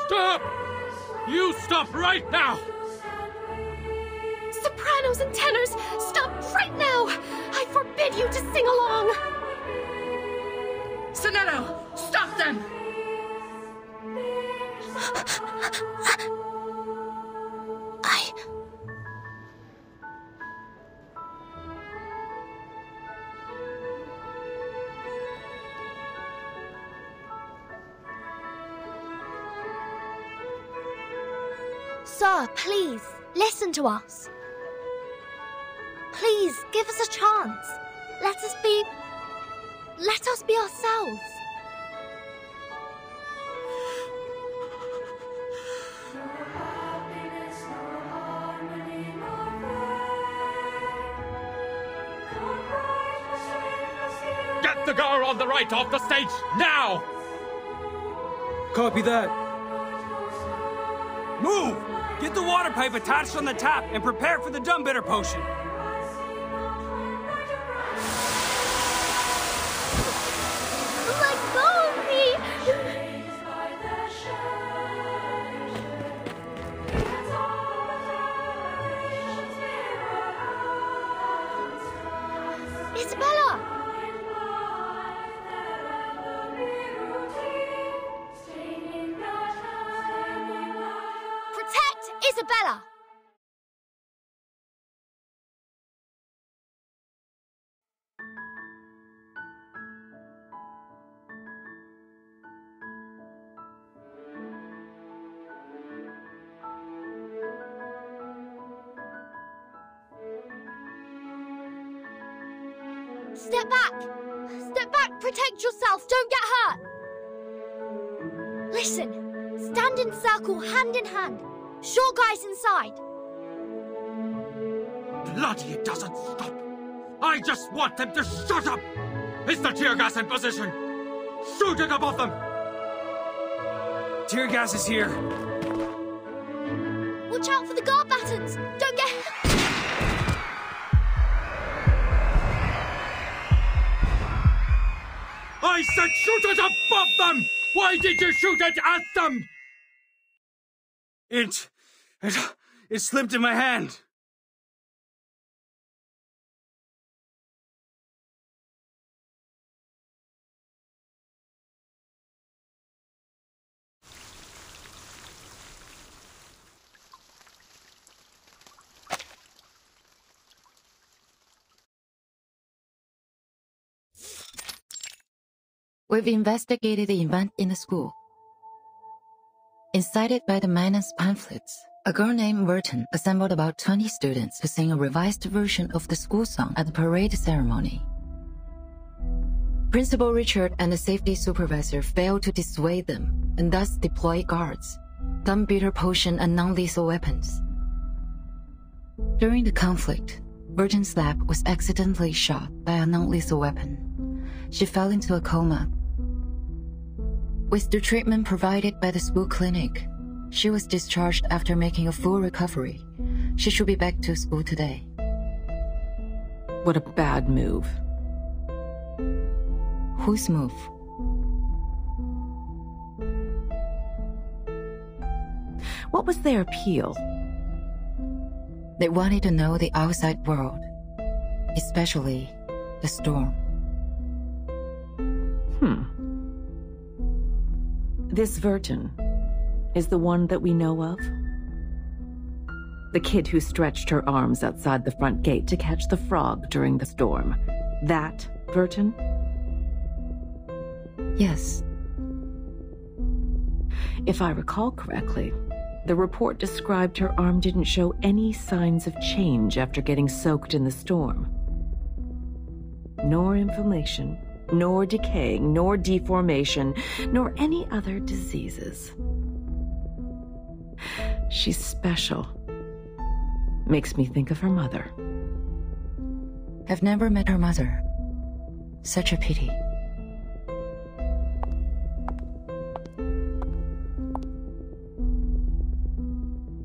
Stop! You stop right now! Sopranos and tenors, stop right now! I forbid you to sing along! Sonetto, stop them! Sir, please, listen to us. Please, give us a chance. Let us be ourselves. Get the girl on the right off the stage, now! Copy that. Move! Get the water pipe attached on the tap and prepare for the dumb bitter potion. Let go of me! Isabella! Protect Isabella! Step back! Step back! Protect yourself! Don't get hurt! Listen! Stand in circle, hand in hand. Short guys inside. Bloody, it doesn't stop! I just want them to shut up! Is the tear gas in position? Shoot it above them! Tear gas is here. Watch out for the guard battens! Don't get... I said shoot it above them! Why did you shoot it at them? It slipped in my hand. We've investigated the event in the school. Incited by the Manus pamphlets, a girl named Verton assembled about 20 students to sing a revised version of the school song at the parade ceremony. Principal Richard and the safety supervisor failed to dissuade them and thus deployed guards, dumb bitter potion and non-lethal weapons. During the conflict, Verton's lab was accidentally shot by a non-lethal weapon. She fell into a coma. With the treatment provided by the school clinic, she was discharged after making a full recovery. She should be back to school today. What a bad move. Whose move? What was their appeal? They wanted to know the outside world, especially the storm. This Verton is the one that we know of? The kid who stretched her arms outside the front gate to catch the frog during the storm. That Verton? Yes. If I recall correctly, the report described her arm didn't show any signs of change after getting soaked in the storm. Nor inflammation, nor decaying, nor deformation, nor any other diseases. She's special. Makes me think of her mother. I've never met her mother. Such a pity.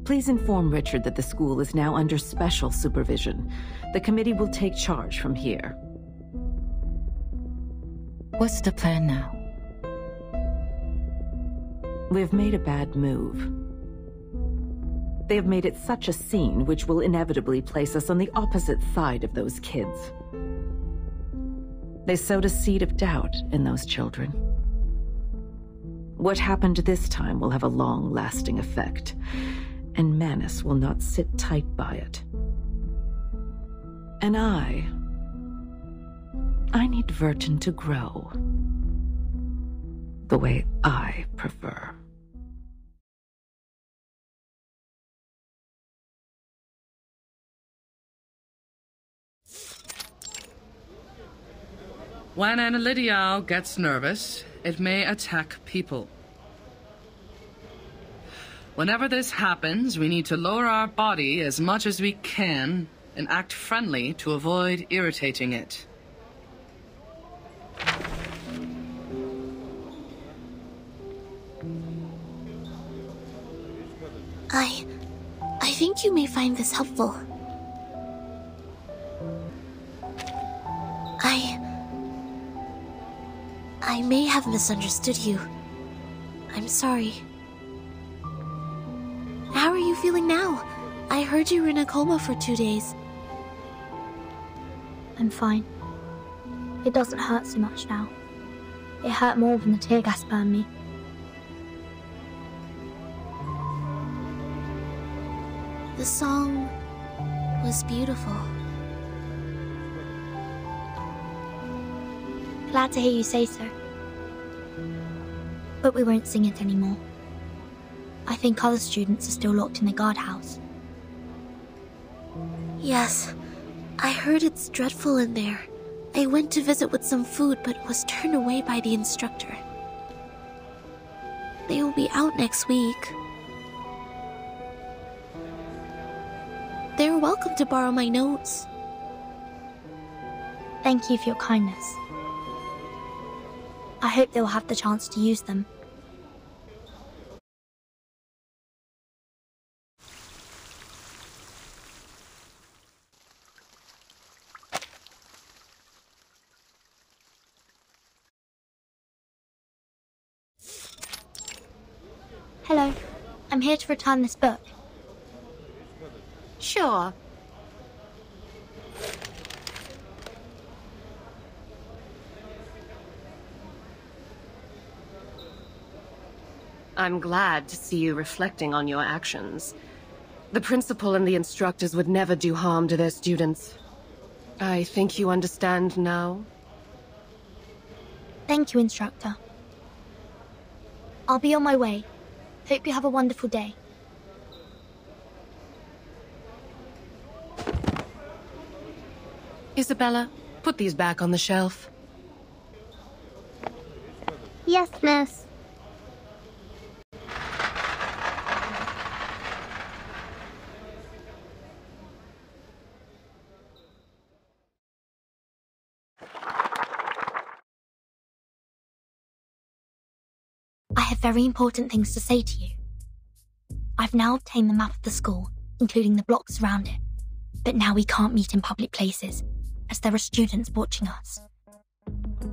Please inform Richard that the school is now under special supervision. The committee will take charge from here. What's the plan now? We have made a bad move. They have made it such a scene which will inevitably place us on the opposite side of those kids. They sowed a seed of doubt in those children. What happened this time will have a long-lasting effect, and Manus will not sit tight by it. And I need Verton to grow the way I prefer. When an Elidial gets nervous, it may attack people. Whenever this happens, we need to lower our body as much as we can and act friendly to avoid irritating it. I think you may find this helpful. I may have misunderstood you. I'm sorry. How are you feeling now? I heard you were in a coma for 2 days. I'm fine. It doesn't hurt so much now. It hurt more when the tear gas burned me. The song was beautiful. Glad to hear you say so. But we won't sing it anymore. I think other students are still locked in the guardhouse. Yes, I heard it's dreadful in there. I went to visit with some food but was turned away by the instructor. They will be out next week. They're welcome to borrow my notes. Thank you for your kindness. I hope they'll have the chance to use them. Hello. I'm here to return this book. Sure. I'm glad to see you reflecting on your actions. The principal and the instructors would never do harm to their students. I think you understand now. Thank you, instructor. I'll be on my way. Hope you have a wonderful day. Isabella, put these back on the shelf. Yes, miss. I have very important things to say to you. I've now obtained the map of the school, including the blocks around it. But now we can't meet in public places, as there are students watching us.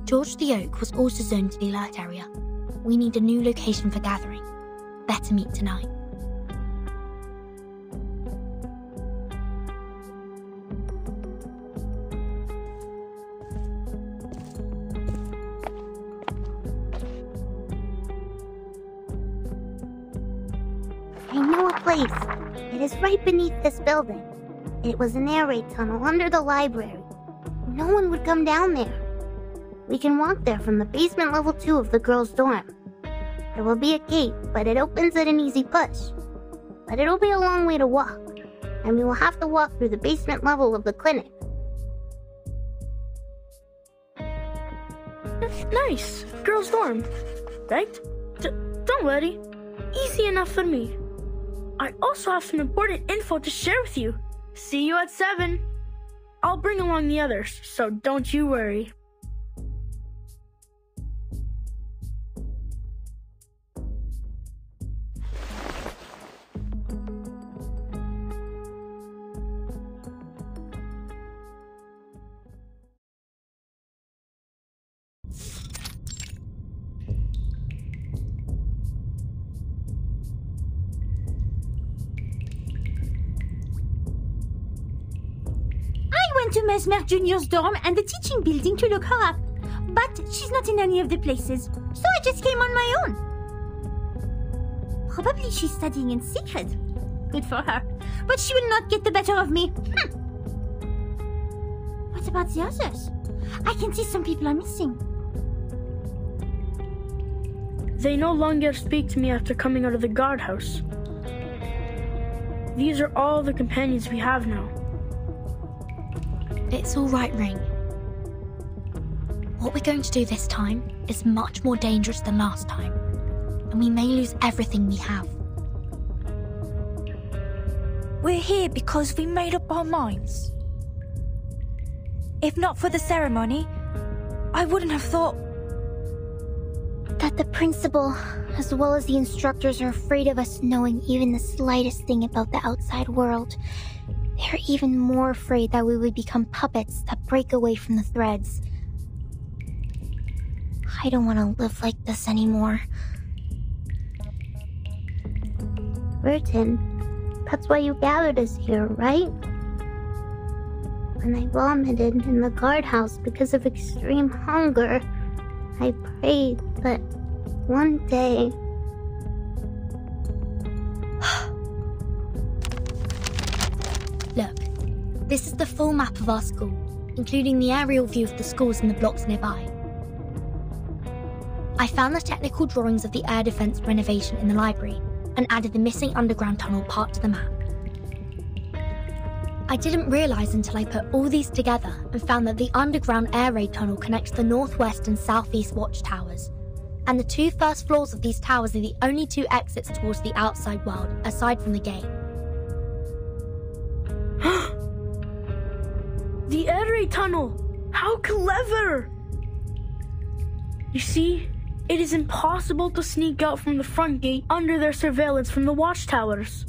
George the Oak was also zoned to the alert area. We need a new location for gathering. Better meet tonight. I know a place. It is right beneath this building. It was an air raid tunnel under the library. No one would come down there. We can walk there from the basement level 2 of the girls' dorm. There will be a gate, but it opens at an easy push. But it'll be a long way to walk, and we will have to walk through the basement level of the clinic. Nice. Girls' dorm. Right? Don't worry. Easy enough for me. I also have some important info to share with you. See you at 7. I'll bring along the others, so don't you worry. To Mesmer Jr.'s dorm and the teaching building to look her up. But she's not in any of the places, so I just came on my own. Probably she's studying in secret. Good for her. But she will not get the better of me. What about the others? I can see some people are missing. They no longer speak to me after coming out of the guardhouse. These are all the companions we have now. It's all right, Ring. What we're going to do this time is much more dangerous than last time, and we may lose everything we have. We're here because we made up our minds. If not for the ceremony, I wouldn't have thought... That the principal, as well as the instructors, are afraid of us knowing even the slightest thing about the outside world. They're even more afraid that we would become puppets that break away from the threads. I don't want to live like this anymore. Burton, that's why you gathered us here, right? When I vomited in the guardhouse because of extreme hunger, I prayed that one day... Look, this is the full map of our school, including the aerial view of the schools and the blocks nearby. I found the technical drawings of the air defense renovation in the library and added the missing underground tunnel part to the map. I didn't realise until I put all these together and found that the underground air raid tunnel connects the northwest and southeast watchtowers, and the 2 first floors of these towers are the only 2 exits towards the outside world, aside from the gate. The air raid tunnel! How clever! You see, it is impossible to sneak out from the front gate under their surveillance from the watchtowers.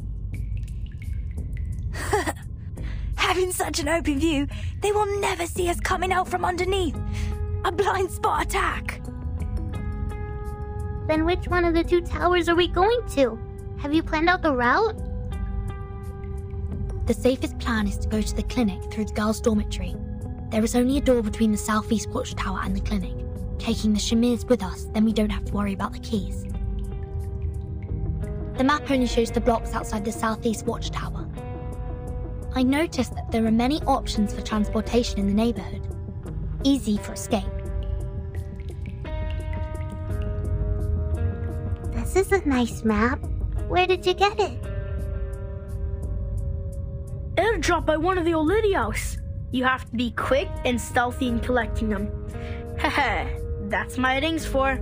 Having such an open view, they will never see us coming out from underneath. A blind spot attack. Then which one of the 2 towers are we going to? Have you planned out the route? The safest plan is to go to the clinic through the girls' dormitory. There is only a door between the southeast watchtower and the clinic. Taking the Shamirs with us, then we don't have to worry about the keys. The map only shows the blocks outside the southeast watchtower. I noticed that there are many options for transportation in the neighborhood. Easy for escape. This is a nice map. Where did you get it? Airdrop by one of the Olidios. You have to be quick and stealthy in collecting them. Haha, that's my rings for.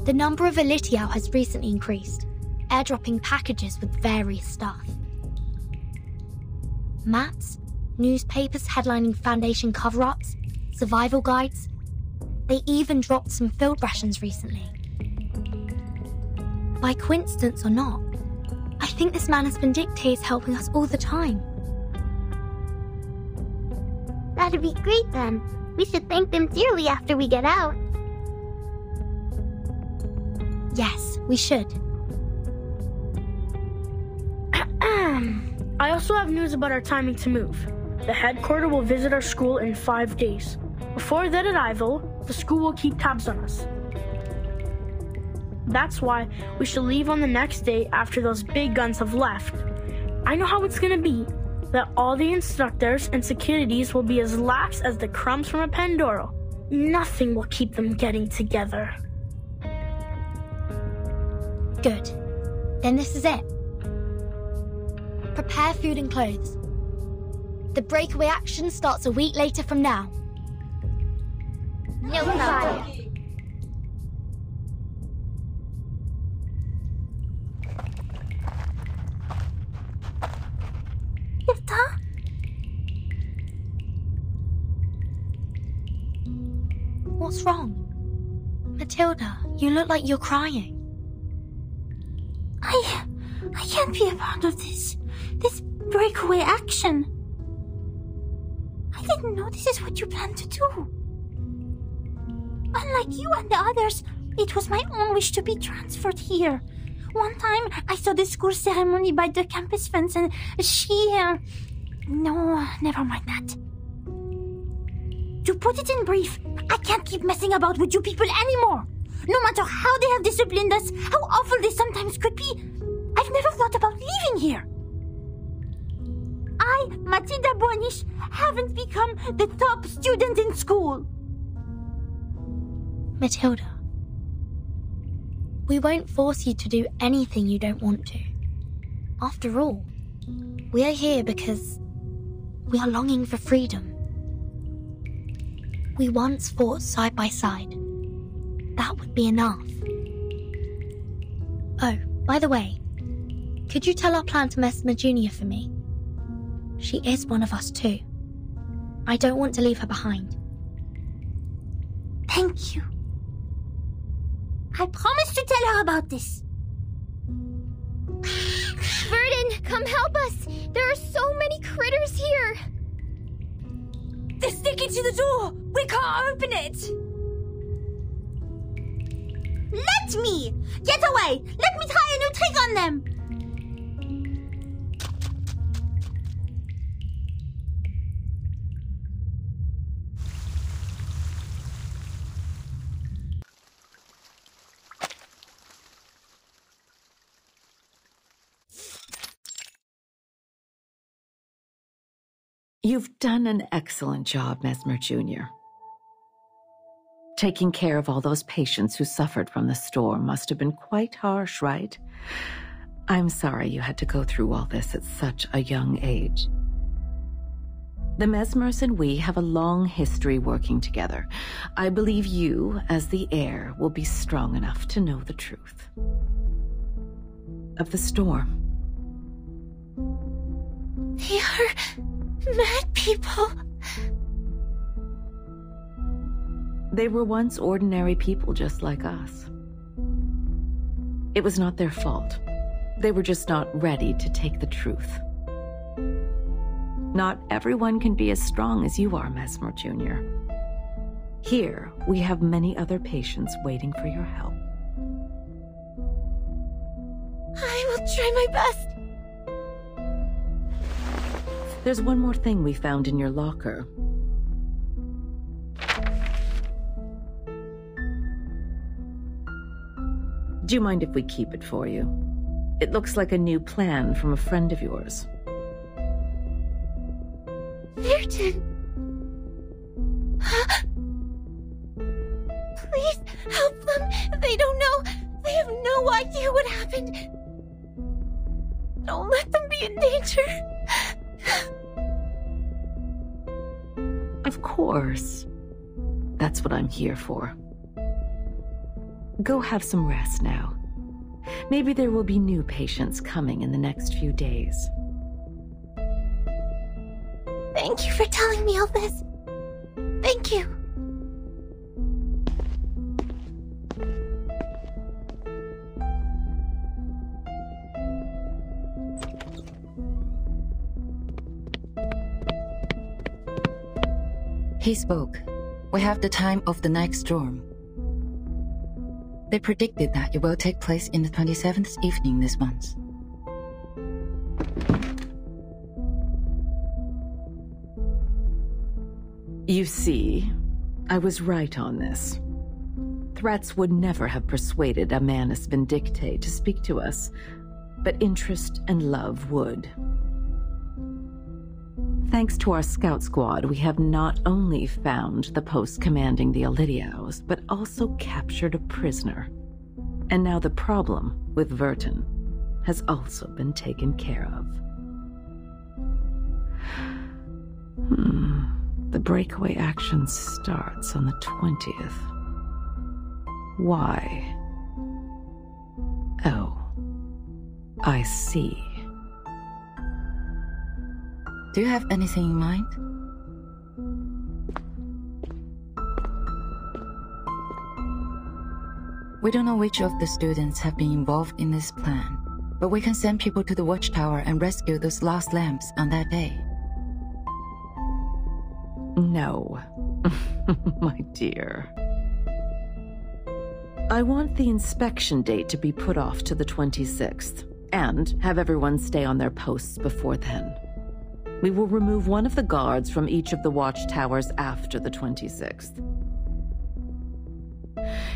The number of Elitiao has recently increased, airdropping packages with various stuff. Maps, newspapers headlining Foundation cover-ups, survival guides. They even dropped some field rations recently. By coincidence or not, I think this man has been dictators helping us all the time. That'd be great then. We should thank them dearly after we get out. Yes, we should. I also have news about our timing to move. The headquarters will visit our school in 5 days. Before that arrival, the school will keep tabs on us. That's why we should leave on the next day after those big guns have left. I know how it's gonna be. That all the instructors and securities will be as lax as the crumbs from a Pandoro. Nothing will keep them getting together. Good. Then this is it. Prepare food and clothes. The breakaway action starts a week later from now. No problem. What's wrong? Matilda, you look like you're crying. I can't be a part of this breakaway action. I didn't know this is what you planned to do. Unlike you and the others, it was my own wish to be transferred here. One time, I saw the school ceremony by the campus fence and No, never mind that. To put it in brief, I can't keep messing about with you people anymore. No matter how they have disciplined us, how awful they sometimes could be, I've never thought about leaving here. I, Matilda Bonish, haven't become the top student in school. Matilda, we won't force you to do anything you don't want to. After all, we are here because we are longing for freedom. We once fought side by side. That would be enough. Oh, by the way, could you tell our plan to Mesmer Jr. for me? She is one of us too. I don't want to leave her behind. Thank you. I promise to tell her about this. Verdun, come help us! There are so many critters here! They're sticking to the door! We can't open it! Let me! Get away! Let me try a new trick on them! You've done an excellent job, Mesmer Jr. Taking care of all those patients who suffered from the storm must have been quite harsh, right? I'm sorry you had to go through all this at such a young age. The Mesmers and we have a long history working together. I believe you, as the heir, will be strong enough to know the truth of the storm. They are mad people. They were once ordinary people just like us. It was not their fault. They were just not ready to take the truth. Not everyone can be as strong as you are, Mesmer Jr. Here, we have many other patients waiting for your help. I will try my best. There's one more thing we found in your locker. Do you mind if we keep it for you? It looks like a new plan from a friend of yours. Verdun! Please, Help them! They don't know! They have no idea what happened! Don't let them be in danger! Of course. That's what I'm here for. Go have some rest now. Maybe there will be new patients coming in the next few days. Thank you for telling me all this. Thank you. He spoke. We have the time of the next storm. They predicted that it will take place in the 27th evening this month. You see, I was right on this. Threats would never have persuaded a Manus Vindictae to speak to us, but interest and love would. Thanks to our scout squad, we have not only found the post commanding the Olidiaos, but also captured a prisoner. And now the problem with Vertin has also been taken care of. The breakaway action starts on the 20th. Why? Oh, I see. Do you have anything in mind? We don't know which of the students have been involved in this plan, but we can send people to the watchtower and rescue those lost lamps on that day. No, my dear. I want the inspection date to be put off to the 26th, and have everyone stay on their posts before then. We will remove one of the guards from each of the watchtowers after the 26th.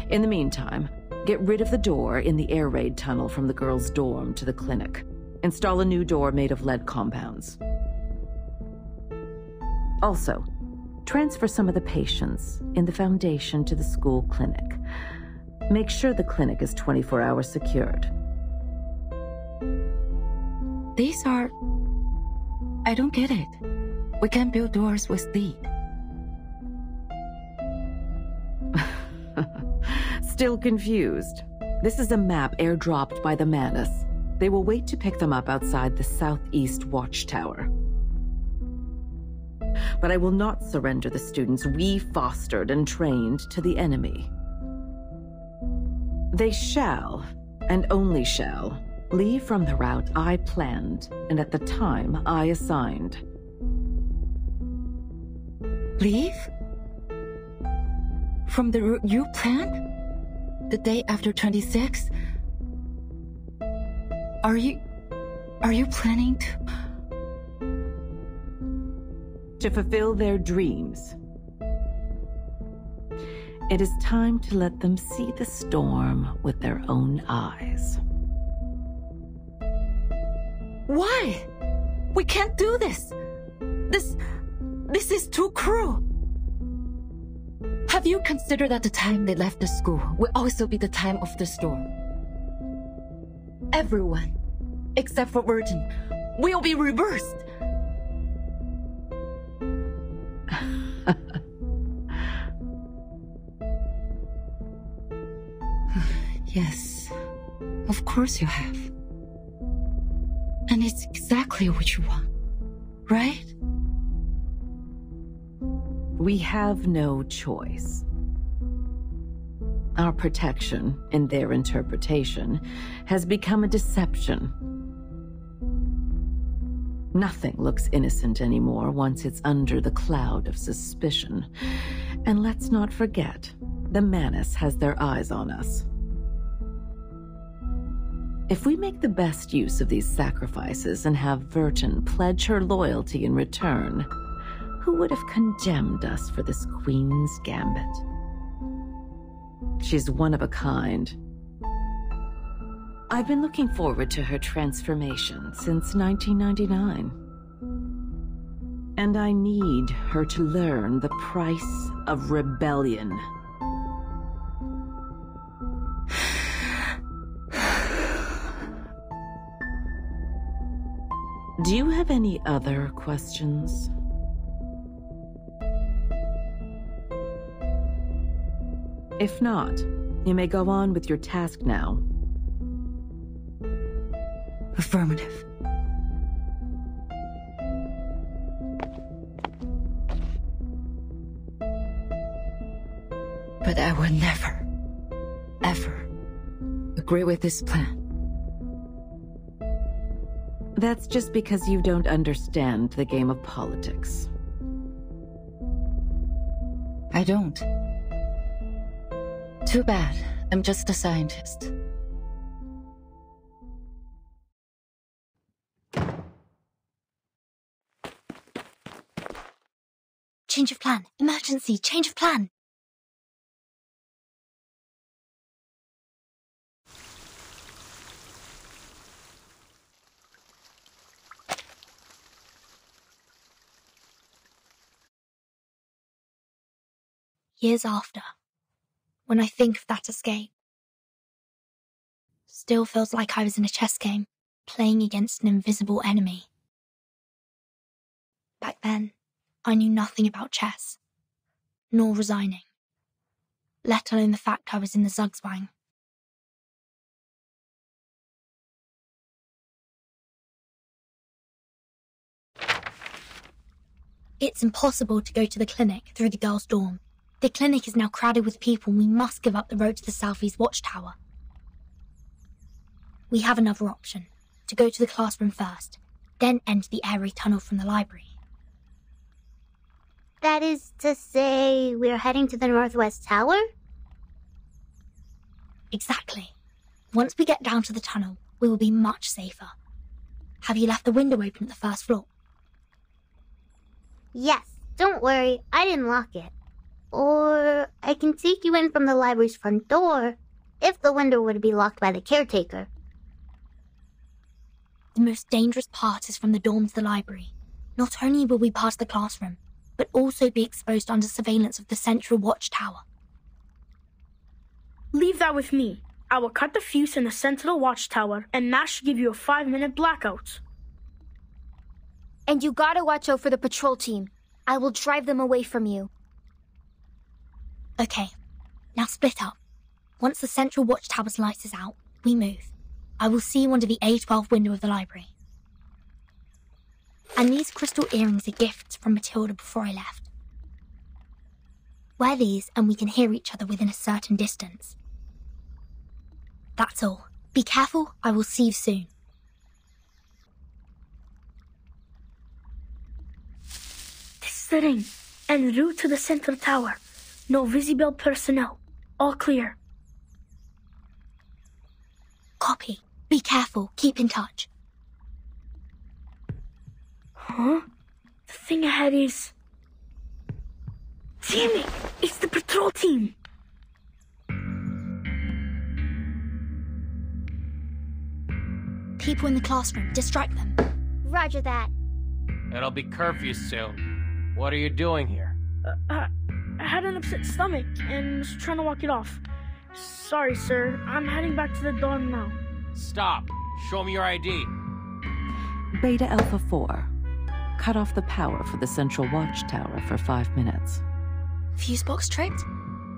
In the meantime, get rid of the door in the air raid tunnel from the girls' dorm to the clinic. Install a new door made of lead compounds. Also, transfer some of the patients in the Foundation to the school clinic. Make sure the clinic is 24 hours secured. These are... I don't get it. We can't build doors with lead. Still confused? This is a map airdropped by the Manus. They will wait to pick them up outside the southeast watchtower. But I will not surrender the students we fostered and trained to the enemy. They shall, and only shall, leave from the route I planned, and at the time I assigned. Leave? From the route you planned? The day after 26? Are you planning to fulfill their dreams? It is time to let them see the storm with their own eyes. Why? We can't do this. This is too cruel. Have you considered that the time they left the school will also be the time of the storm? Everyone, except for Vertin, will be reversed. Yes, of course you have. And it's exactly what you want, right? We have no choice. Our protection, in their interpretation, has become a deception. Nothing looks innocent anymore once it's under the cloud of suspicion. And let's not forget, the Manus has their eyes on us. If we make the best use of these sacrifices and have Vertin pledge her loyalty in return, who would have condemned us for this Queen's Gambit? She's one of a kind. I've been looking forward to her transformation since 1999. And I need her to learn the price of rebellion. Do you have any other questions? If not, you may go on with your task now. Affirmative. But I will never, ever agree with this plan. That's just because you don't understand the game of politics. I don't. Too bad. I'm just a scientist. Change of plan. Emergency. Change of plan. Years after, when I think of that escape, still feels like I was in a chess game, playing against an invisible enemy. Back then, I knew nothing about chess, nor resigning, let alone the fact I was in the Zugzwang. It's impossible to go to the clinic through the girls' dorm. The clinic is now crowded with people and we must give up the road to the southeast watchtower. We have another option, to go to the classroom first, then enter the airy tunnel from the library. That is to say, we're heading to the northwest tower? Exactly. Once we get down to the tunnel, we will be much safer. Have you left the window open at the first floor? Yes, don't worry, I didn't lock it. Or I can take you in from the library's front door, if the window were to be locked by the caretaker. The most dangerous part is from the dorm to the library. Not only will we pass the classroom, but also be exposed under surveillance of the central watchtower. Leave that with me. I will cut the fuse in the central watchtower, and that should give you a 5-minute blackout. And you gotta watch out for the patrol team. I will drive them away from you. Okay, now split up. Once the central watchtower's lights is out, we move. I will see you under the A12 window of the library. And these crystal earrings are gifts from Matilda before I left. Wear these and we can hear each other within a certain distance. That's all. Be careful, I will see you soon. This is the ring, en route to the central tower. No visible personnel. All clear. Copy. Be careful. Keep in touch. Huh? The thing ahead is... Damn it! It's the patrol team! People in the classroom. Distract them. Roger that. It'll be curfew soon. What are you doing here? I had an upset stomach and was trying to walk it off. Sorry, sir. I'm heading back to the dorm now. Stop. Show me your ID. Beta Alpha 4. Cut off the power for the central watchtower for 5 minutes. Fuse box tripped?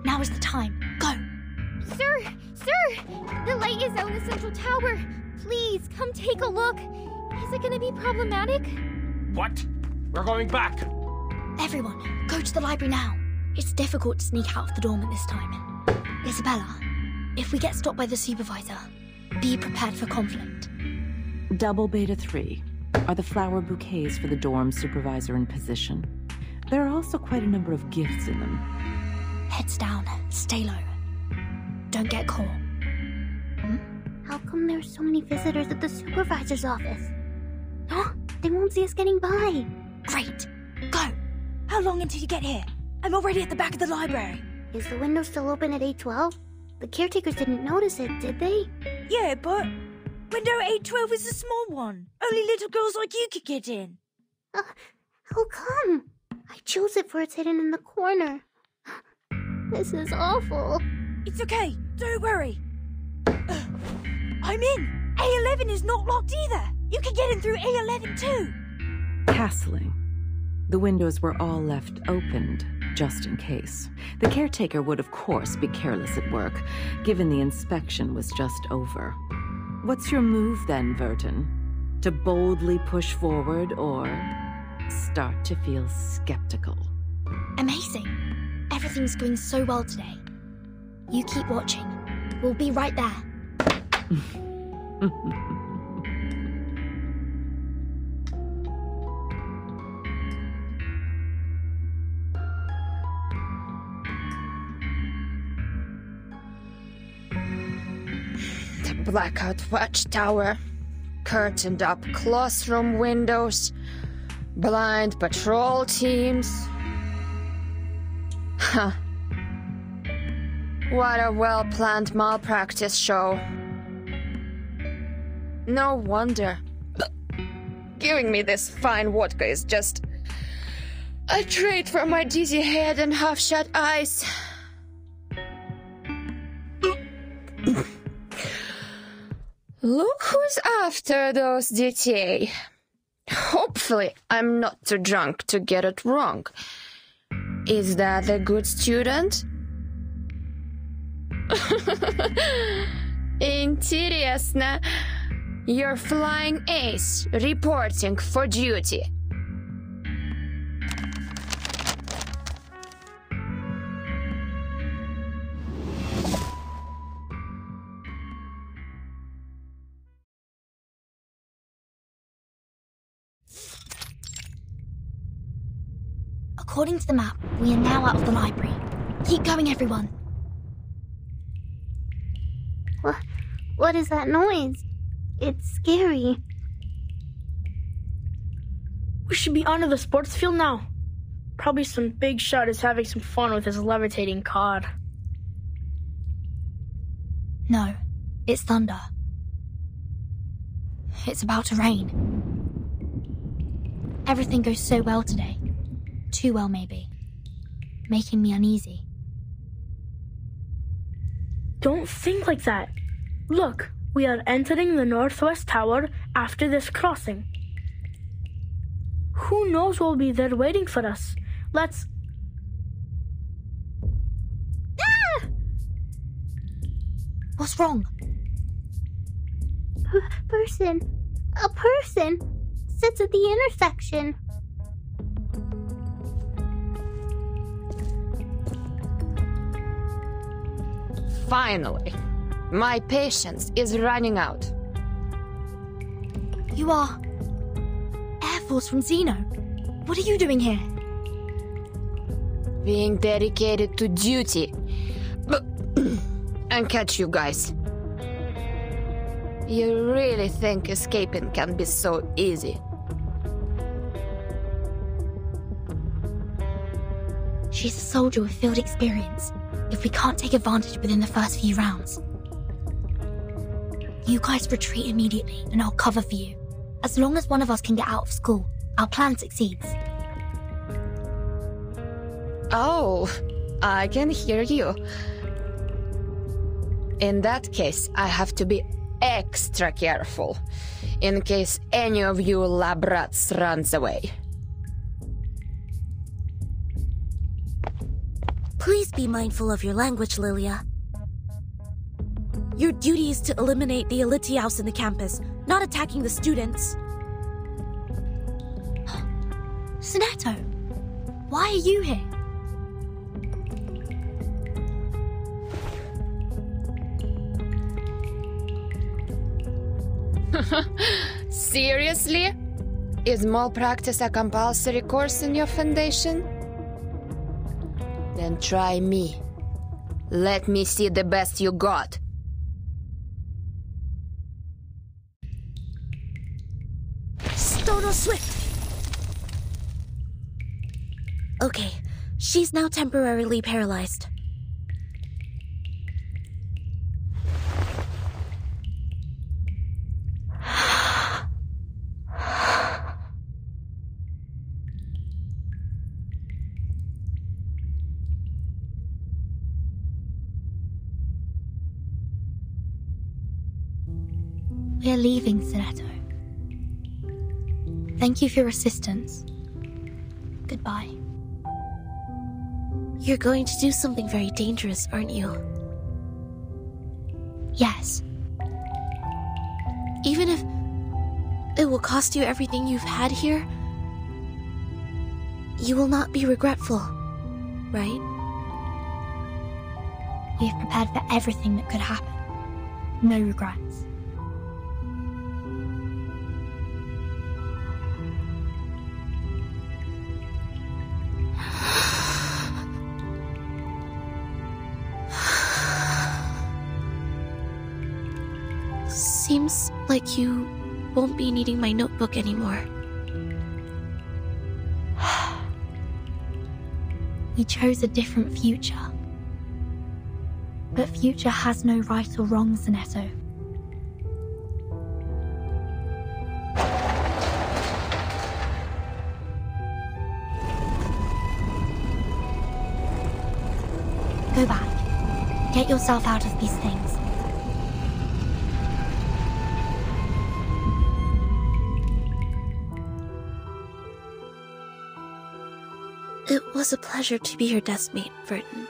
Now is the time. Go! Sir! Sir! The light is out in the central tower. Please, come take a look. Is it gonna be problematic? What? We're going back. Everyone, go to the library now. It's difficult to sneak out of the dorm at this time. Isabella, if we get stopped by the supervisor, be prepared for conflict. Double Beta 3 are the flower bouquets for the dorm supervisor in position. There are also quite a number of gifts in them. Heads down, stay low. Don't get caught. How come there are so many visitors at the supervisor's office? They won't see us getting by. Great. Go. How long until you get here? I'm already at the back of the library. Is the window still open at A12? The caretakers didn't notice it, did they? Yeah, but window A12 is a small one. Only little girls like you could get in. How come? I chose it for it's hidden in the corner. This is awful. It's okay. Don't worry. I'm in. A11 is not locked either. You could get in through A11 too! Castling. The windows were all left opened, just in case. The caretaker would, of course, be careless at work, given the inspection was just over. What's your move then, Verton? To boldly push forward, or start to feel skeptical? Amazing. Everything's going so well today. You keep watching. We'll be right there. The blackout watchtower, curtained up classroom windows, blind patrol teams. Huh. What a well-planned malpractice show. No wonder. Giving me this fine vodka is just a treat for my dizzy head and half-shut eyes. Look who's after those DTA. Hopefully, I'm not too drunk to get it wrong. Is that a good student? Интересно. You're flying ace, reporting for duty. According to the map, we are now out of the library. Keep going, everyone. What is that noise? It's scary. We should be onto the sports field now. Probably some big shot is having some fun with his levitating cod. No, it's thunder. It's about to rain. Everything goes so well today. Too well, maybe. Making me uneasy. Don't think like that. Look, we are entering the northwest tower after this crossing. Who knows what will be there waiting for us? Let's... Ah! What's wrong? A person sits at the intersection. Finally, my patience is running out. You are Air Force from Xeno. What are you doing here? Being dedicated to duty. And catch you guys. You really think escaping can be so easy? She's a soldier with field experience. If we can't take advantage within the first few rounds. You guys retreat immediately, and I'll cover for you. As long as one of us can get out of school, our plan succeeds. Oh, I can hear you. In that case, I have to be extra careful, in case any of you lab rats runs away. Please be mindful of your language, Lilia. Your duty is to eliminate the Elitiaus in the campus, not attacking the students. Sonetto, why are you here? Seriously? Is malpractice a compulsory course in your foundation? Then try me. Let me see the best you got. Stono Swift! Okay, she's now temporarily paralyzed. We're leaving, Sonetto. Thank you for your assistance. Goodbye. You're going to do something very dangerous, aren't you? Yes. Even if it will cost you everything you've had here, you will not be regretful, right? We have prepared for everything that could happen. No regrets. Seems like you won't be needing my notebook anymore. We chose a different future. But future has no right or wrong, Zanetto. Go back. Get yourself out of these things. It was a pleasure to be your deskmate, Verton.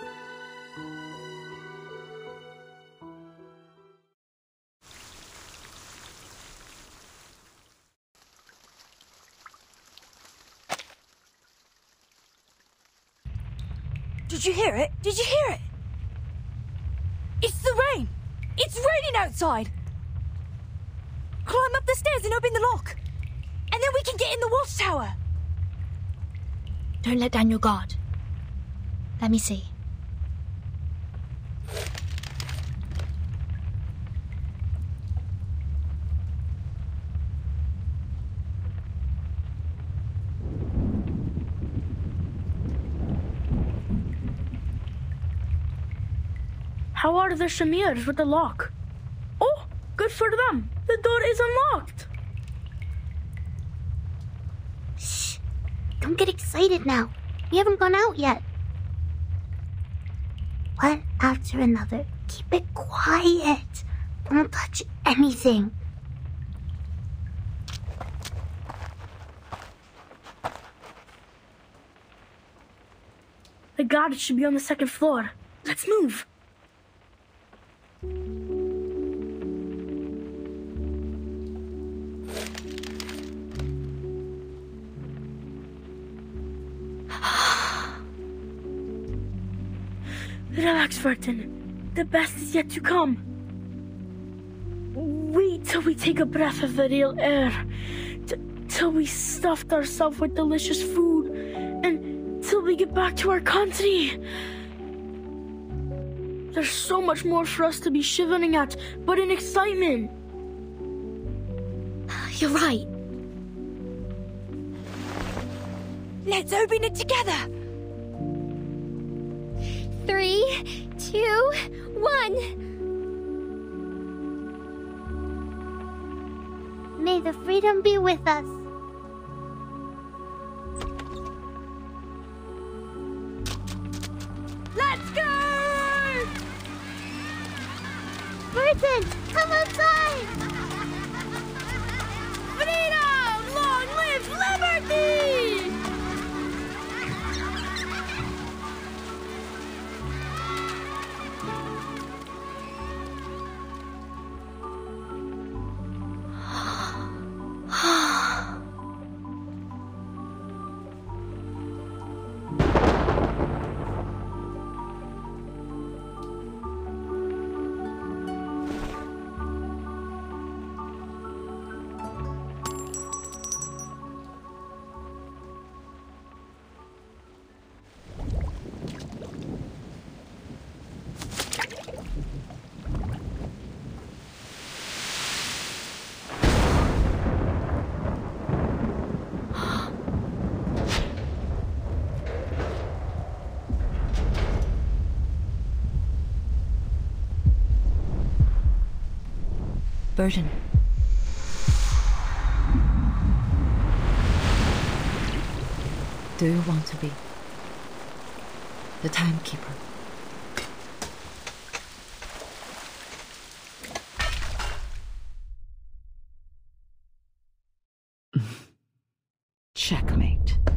Did you hear it? Did you hear it? It's the rain! It's raining outside! Climb up the stairs and open the lock! And then we can get in the watchtower! Don't let down your guard. Let me see. How are the Shamirs with the lock? Oh, good for them. The door is unlocked. Shh. Don't get excited now. We haven't gone out yet. One after another. Keep it quiet. Don't touch anything. The garage should be on the second floor. Let's move. Relax, Verton. The best is yet to come. Wait till we take a breath of the real air. Till we stuffed ourselves with delicious food. And till we get back to our country. There's so much more for us to be shivering at, but in excitement. You're right. Let's open it together. 3, 2, 1. May the freedom be with us. Let's go! Verton, come outside! Freedom! Long live liberty! Verton. Do you want to be the timekeeper? Checkmate.